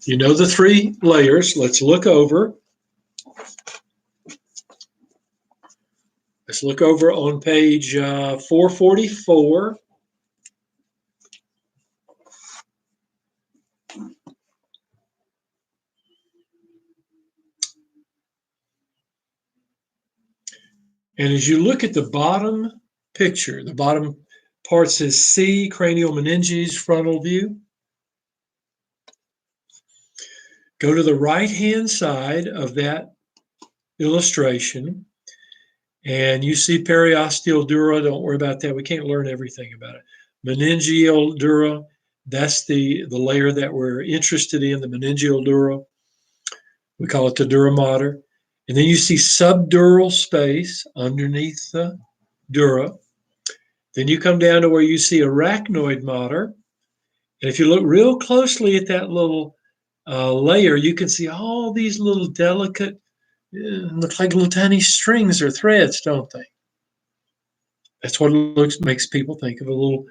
you know the 3 layers. Let's look over. Let's look over on page 444. And as you look at the bottom picture, the bottom part says C, Cranial Meninges, frontal view. Go to the right-hand side of that illustration, and you see periosteal dura. Don't worry about that. We can't learn everything about it. Meningeal dura, that's the layer that we're interested in, the meningeal dura. We call it the dura mater. And then you see subdural space underneath the dura. Then you come down to where you see arachnoid mater. And if you look real closely at that little layer, you can see all these little delicate, look like little tiny strings or threads, don't they? That's what it makes people think of a little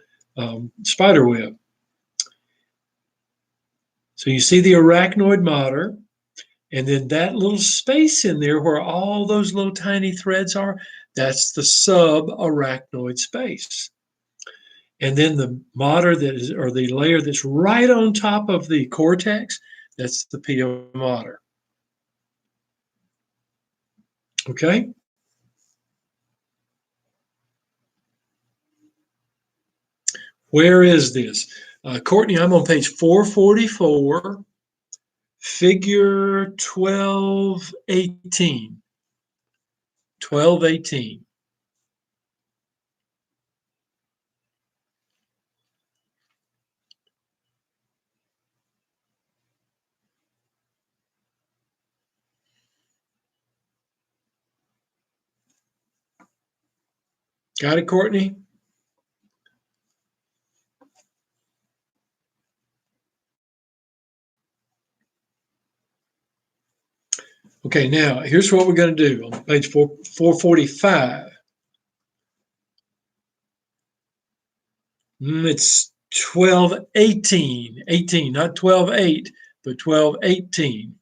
spider web. So you see the arachnoid mater. And then that little space in there where all those little tiny threads are, that's the subarachnoid space. And then the mater that is, or the layer that's right on top of the cortex, that's the pia mater. Okay? Where is this? Courtney, I'm on page 444, figure 1218. 1218. Got it, Courtney? Okay, now here's what we're going to do on page 445. It's 1218, 18, not 12:8, but 1218.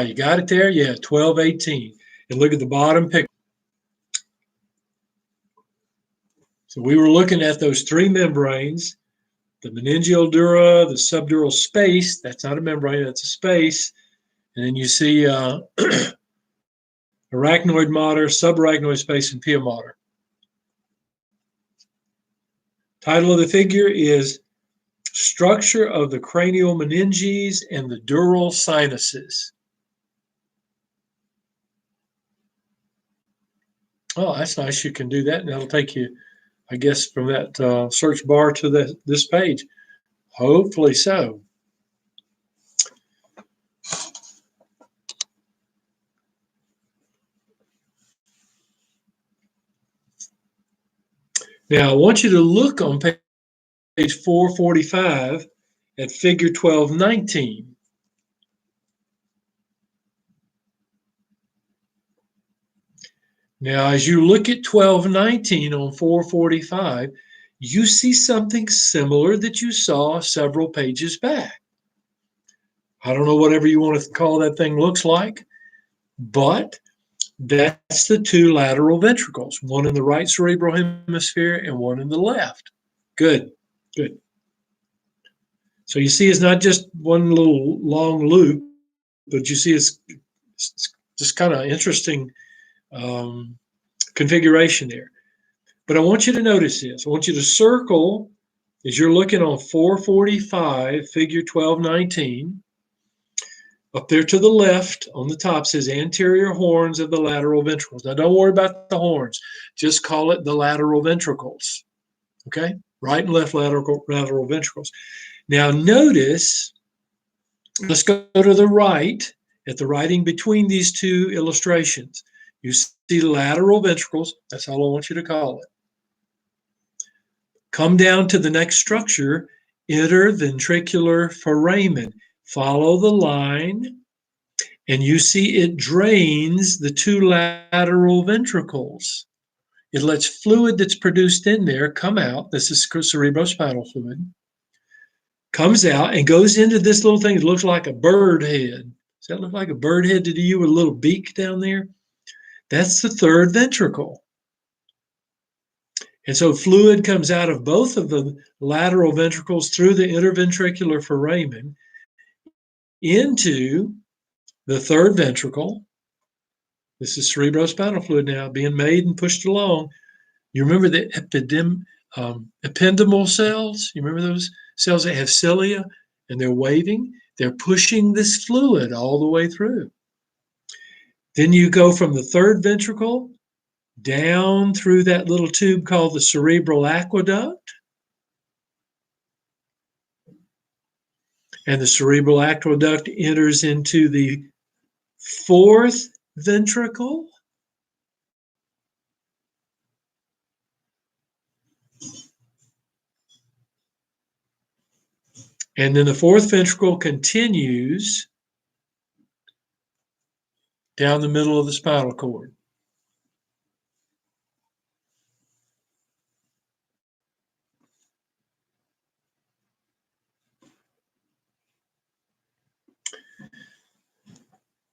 You got it there? Yeah, 1218. And look at the bottom picture. So we were looking at those three membranes, the meningeal dura, the subdural space. That's not a membrane, that's a space. And then you see arachnoid mater, subarachnoid space, and pia mater. Title of the figure is Structure of the Cranial Meninges and the Dural Sinuses. Oh, that's nice. You can do that, and that'll take you, I guess, from that search bar to this page. Hopefully so. Now, I want you to look on page 445 at figure 1219. Now, as you look at 1219 on 445, you see something similar that you saw several pages back. I don't know whatever you want to call that thing looks like, but that's the two lateral ventricles, one in the right cerebral hemisphere and one in the left. Good, good. So you see it's not just one little long loop, but you see it's just kind of interesting configuration there. But I want you to notice this. I want you to circle, as you're looking on 445, figure 1219, up there to the left on the top says anterior horns of the lateral ventricles. Now, don't worry about the horns. Just call it the lateral ventricles. Okay? Right and left lateral ventricles. Now, notice, let's go to the right, at the writing between these two illustrations. You see lateral ventricles. That's all I want you to call it. Come down to the next structure, interventricular foramen. Follow the line, and you see it drains the two lateral ventricles. It lets fluid that's produced in there come out. This is cerebrospinal fluid. Comes out and goes into this little thing that looks like a bird head. Does that look like a bird head to you with a little beak down there? That's the third ventricle. And so fluid comes out of both of the lateral ventricles through the interventricular foramen into the third ventricle. This is cerebrospinal fluid now being made and pushed along. You remember the ependymal cells? You remember those cells that have cilia and they're waving? They're pushing this fluid all the way through. Then you go from the third ventricle down through that little tube called the Cerebral Aqueduct. And the Cerebral Aqueduct enters into the fourth ventricle. And then the fourth ventricle continues down the middle of the spinal cord.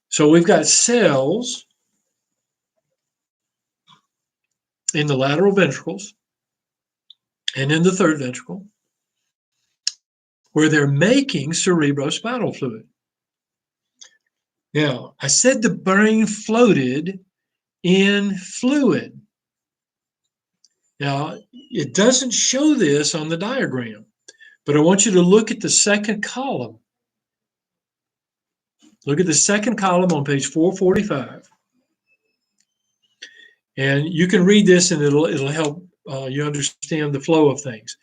So we've got cells in the lateral ventricles and in the third ventricle where they're making cerebrospinal fluid. Now, I said the brain floated in fluid. Now, it doesn't show this on the diagram, but I want you to look at the second column. Look at the second column on page 445. And you can read this and it'll help you understand the flow of things.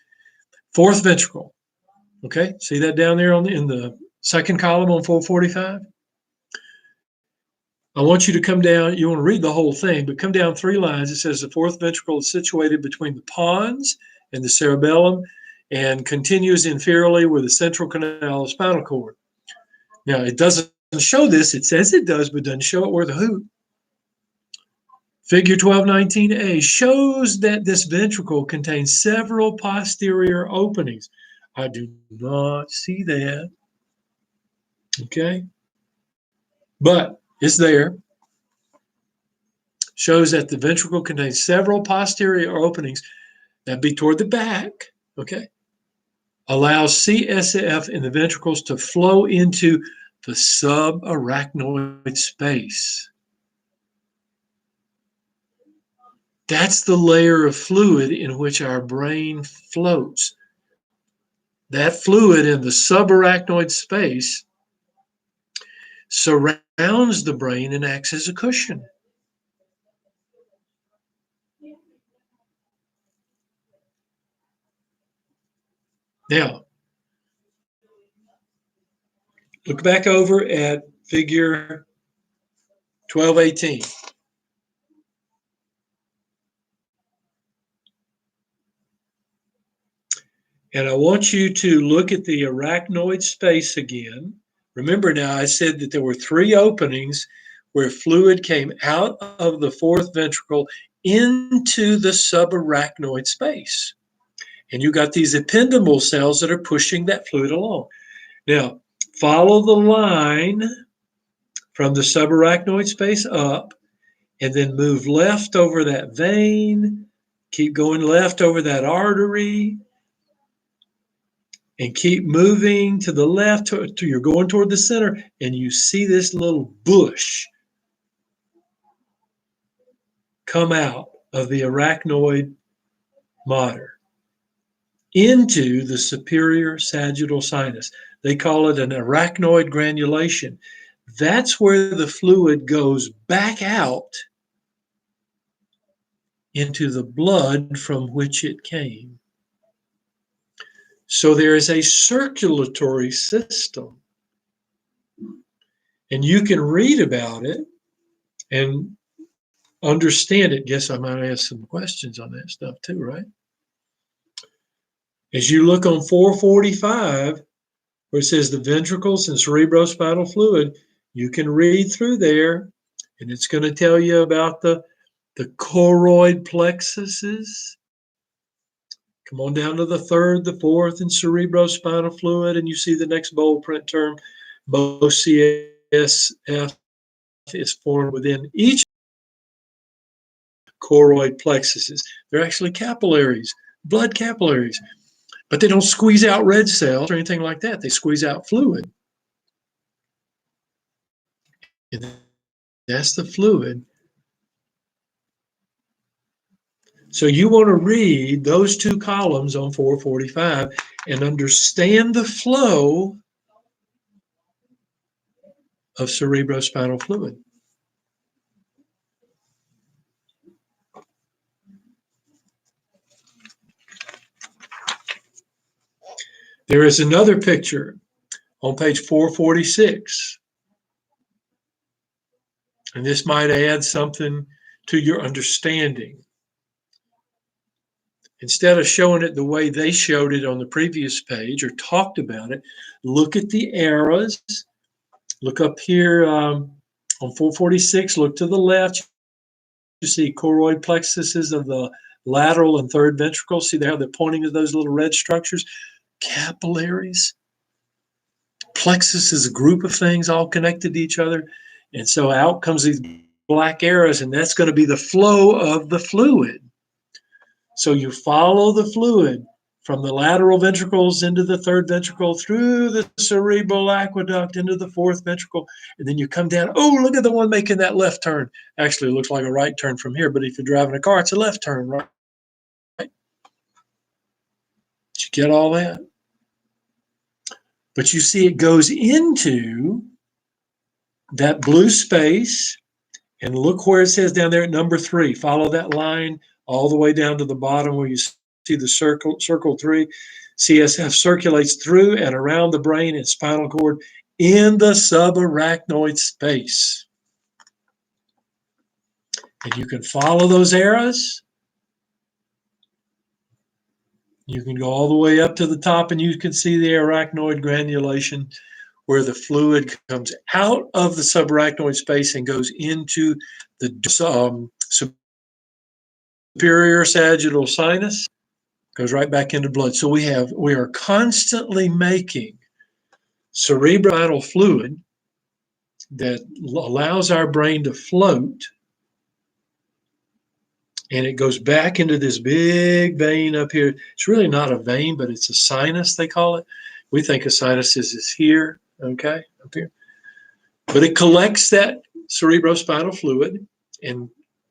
Fourth ventricle. Okay, see that down there in the second column on 445? I want you to come down, you want to read the whole thing, but come down 3 lines. It says the fourth ventricle is situated between the pons and the cerebellum and continues inferiorly with the central canal of the spinal cord. Now, it doesn't show this. It says it does, but doesn't show it where the hoot. Figure 1219A shows that this ventricle contains several posterior openings. I do not see that. Okay? But it's there. Shows that the ventricle contains several posterior openings that be toward the back. Okay? Allows CSF in the ventricles to flow into the subarachnoid space. That's the layer of fluid in which our brain floats. That fluid in the subarachnoid space surrounds the brain and acts as a cushion. Now, look back over at figure 1218. And I want you to look at the arachnoid space again. Remember now, I said that there were 3 openings where fluid came out of the fourth ventricle into the subarachnoid space. And you got these ependymal cells that are pushing that fluid along. Now, follow the line from the subarachnoid space up, and then move left over that vein, keep going left over that artery, and keep moving to the left to you're going toward the center, and you see this little bush come out of the arachnoid mater into the superior sagittal sinus. They call it an arachnoid granulation. That's where the fluid goes back out into the blood from which it came. So there is a circulatory system. And you can read about it and understand it. Guess I might ask some questions on that stuff too, right? As you look on 445, where it says the ventricles and cerebrospinal fluid, you can read through there, and it's going to tell you about the choroid plexuses. Come on down to the third, the fourth, and cerebrospinal fluid, and you see the next bold print term. Both CSF is formed within each choroid plexuses. They're actually capillaries, blood capillaries, but they don't squeeze out red cells or anything like that. They squeeze out fluid. And that's the fluid. So you want to read those 2 columns on 445 and understand the flow of cerebrospinal fluid. There is another picture on page 446. And this might add something to your understanding. Instead of showing it the way they showed it on the previous page or talked about it, look at the eras. Look up here on 446, look to the left. You see choroid plexuses of the lateral and third ventricle. See how they're pointing to those little red structures? Capillaries. Plexus is a group of things all connected to each other. And so out comes these black arrows, and that's going to be the flow of the fluid. So you follow the fluid from the lateral ventricles into the third ventricle, through the cerebral aqueduct into the fourth ventricle, and then you come down. Oh, look at the one making that left turn. Actually, it looks like a right turn from here, but if you're driving a car, it's a left turn, right? Did you get all that? But you see it goes into that blue space, and look where it says down there at number 3. Follow that line all the way down to the bottom where you see the circle 3. CSF circulates through and around the brain and spinal cord in the subarachnoid space. And you can follow those arrows. You can go all the way up to the top, and you can see the arachnoid granulation where the fluid comes out of the subarachnoid space and goes into the superior sagittal sinus, goes right back into blood. So we are constantly making cerebrospinal fluid that allows our brain to float, and it goes back into this big vein up here. It's really not a vein, but it's a sinus, they call it. We think a sinus is here, okay, up here. But it collects that cerebrospinal fluid and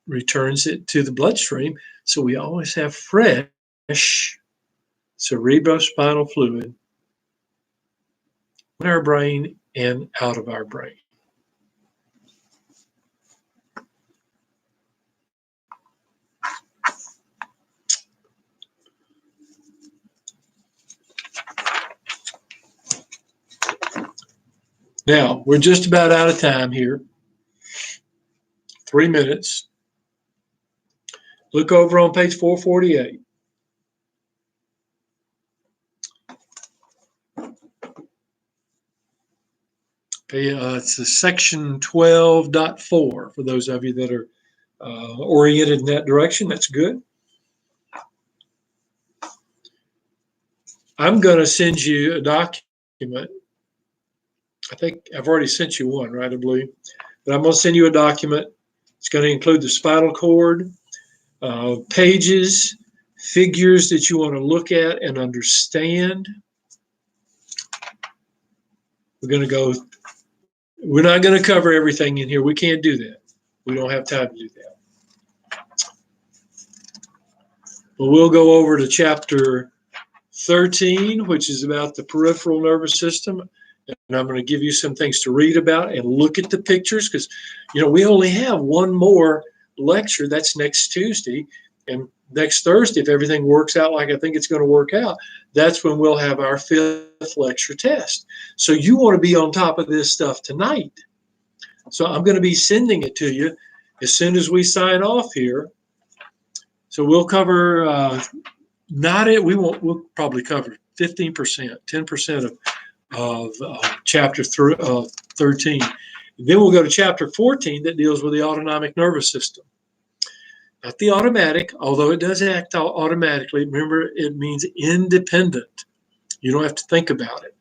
returns it to the bloodstream. So we always have fresh cerebrospinal fluid in our brain and out of our brain. Now, we're just about out of time here. 3 minutes. Look over on page 448. It's a section 12.4 for those of you that are oriented in that direction. That's good. I'm going to send you a document. I think I've already sent you one, right, I believe. But I'm going to send you a document. It's going to include the spinal cord, pages, figures that you want to look at and understand. We're not going to cover everything in here. We can't do that. We don't have time to do that. But we'll go over to chapter 13, which is about the peripheral nervous system. And I'm going to give you some things to read about and look at the pictures, because, we only have one more lecture. That's next Tuesday. And next Thursday, if everything works out like I think it's going to work out, that's when we'll have our 5th lecture test. So you want to be on top of this stuff tonight. So I'm going to be sending it to you as soon as we sign off here. So we'll cover, we'll probably cover 15%, 10% of chapter 13. Then we'll go to chapter 14 that deals with the autonomic nervous system. Not the automatic, although it does act automatically. Remember, it means independent. You don't have to think about it.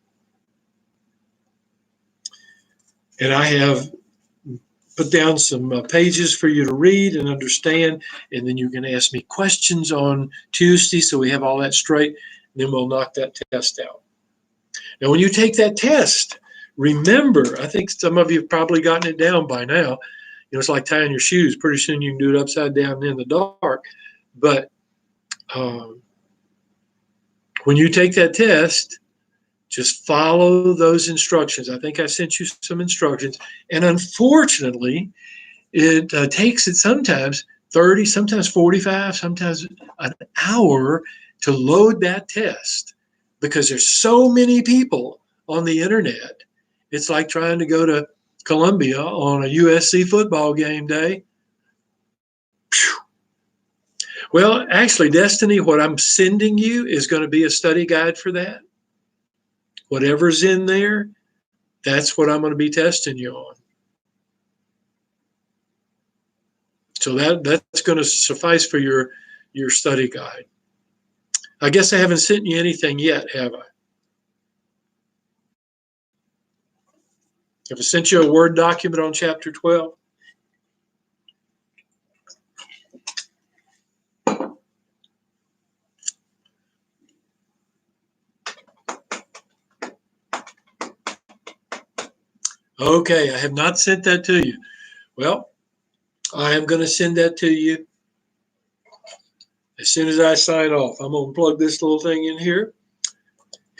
And I have put down some pages for you to read and understand, and then you can ask me questions on Tuesday so we have all that straight, and then we'll knock that test out. Now, when you take that test, remember, I think some of you have probably gotten it down by now. It's like tying your shoes. Pretty soon you can do it upside down and in the dark. But when you take that test, just follow those instructions. I think I sent you some instructions. And unfortunately, it takes it sometimes 30, sometimes 45, sometimes an hour to load that test, because there's so many people on the internet. It's like trying to go to Columbia on a USC football game day. Well, actually, Destiny, what I'm sending you is going to be a study guide for that. Whatever's in there, that's what I'm going to be testing you on. So that's going to suffice for your study guide. I guess I haven't sent you anything yet, have I? Have I sent you a Word document on Chapter 12? Okay, I have not sent that to you. Well, I am going to send that to you as soon as I sign off. I'm going to plug this little thing in here,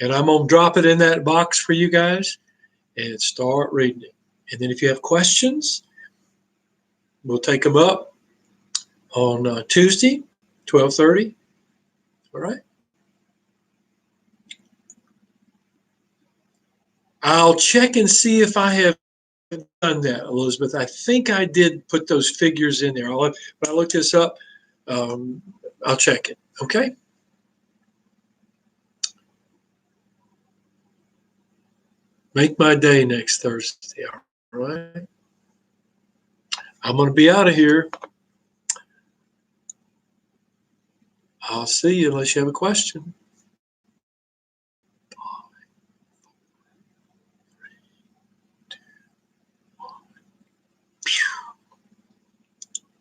and I'm going to drop it in that box for you guys and start reading it. And then if you have questions, we'll take them up on Tuesday, 12:30. All right. I'll check and see if I have done that, Elizabeth. I think I did put those figures in there. When I look this up, I'll check it. Okay. Make my day next Thursday. All right. I'm going to be out of here. I'll see you unless you have a question.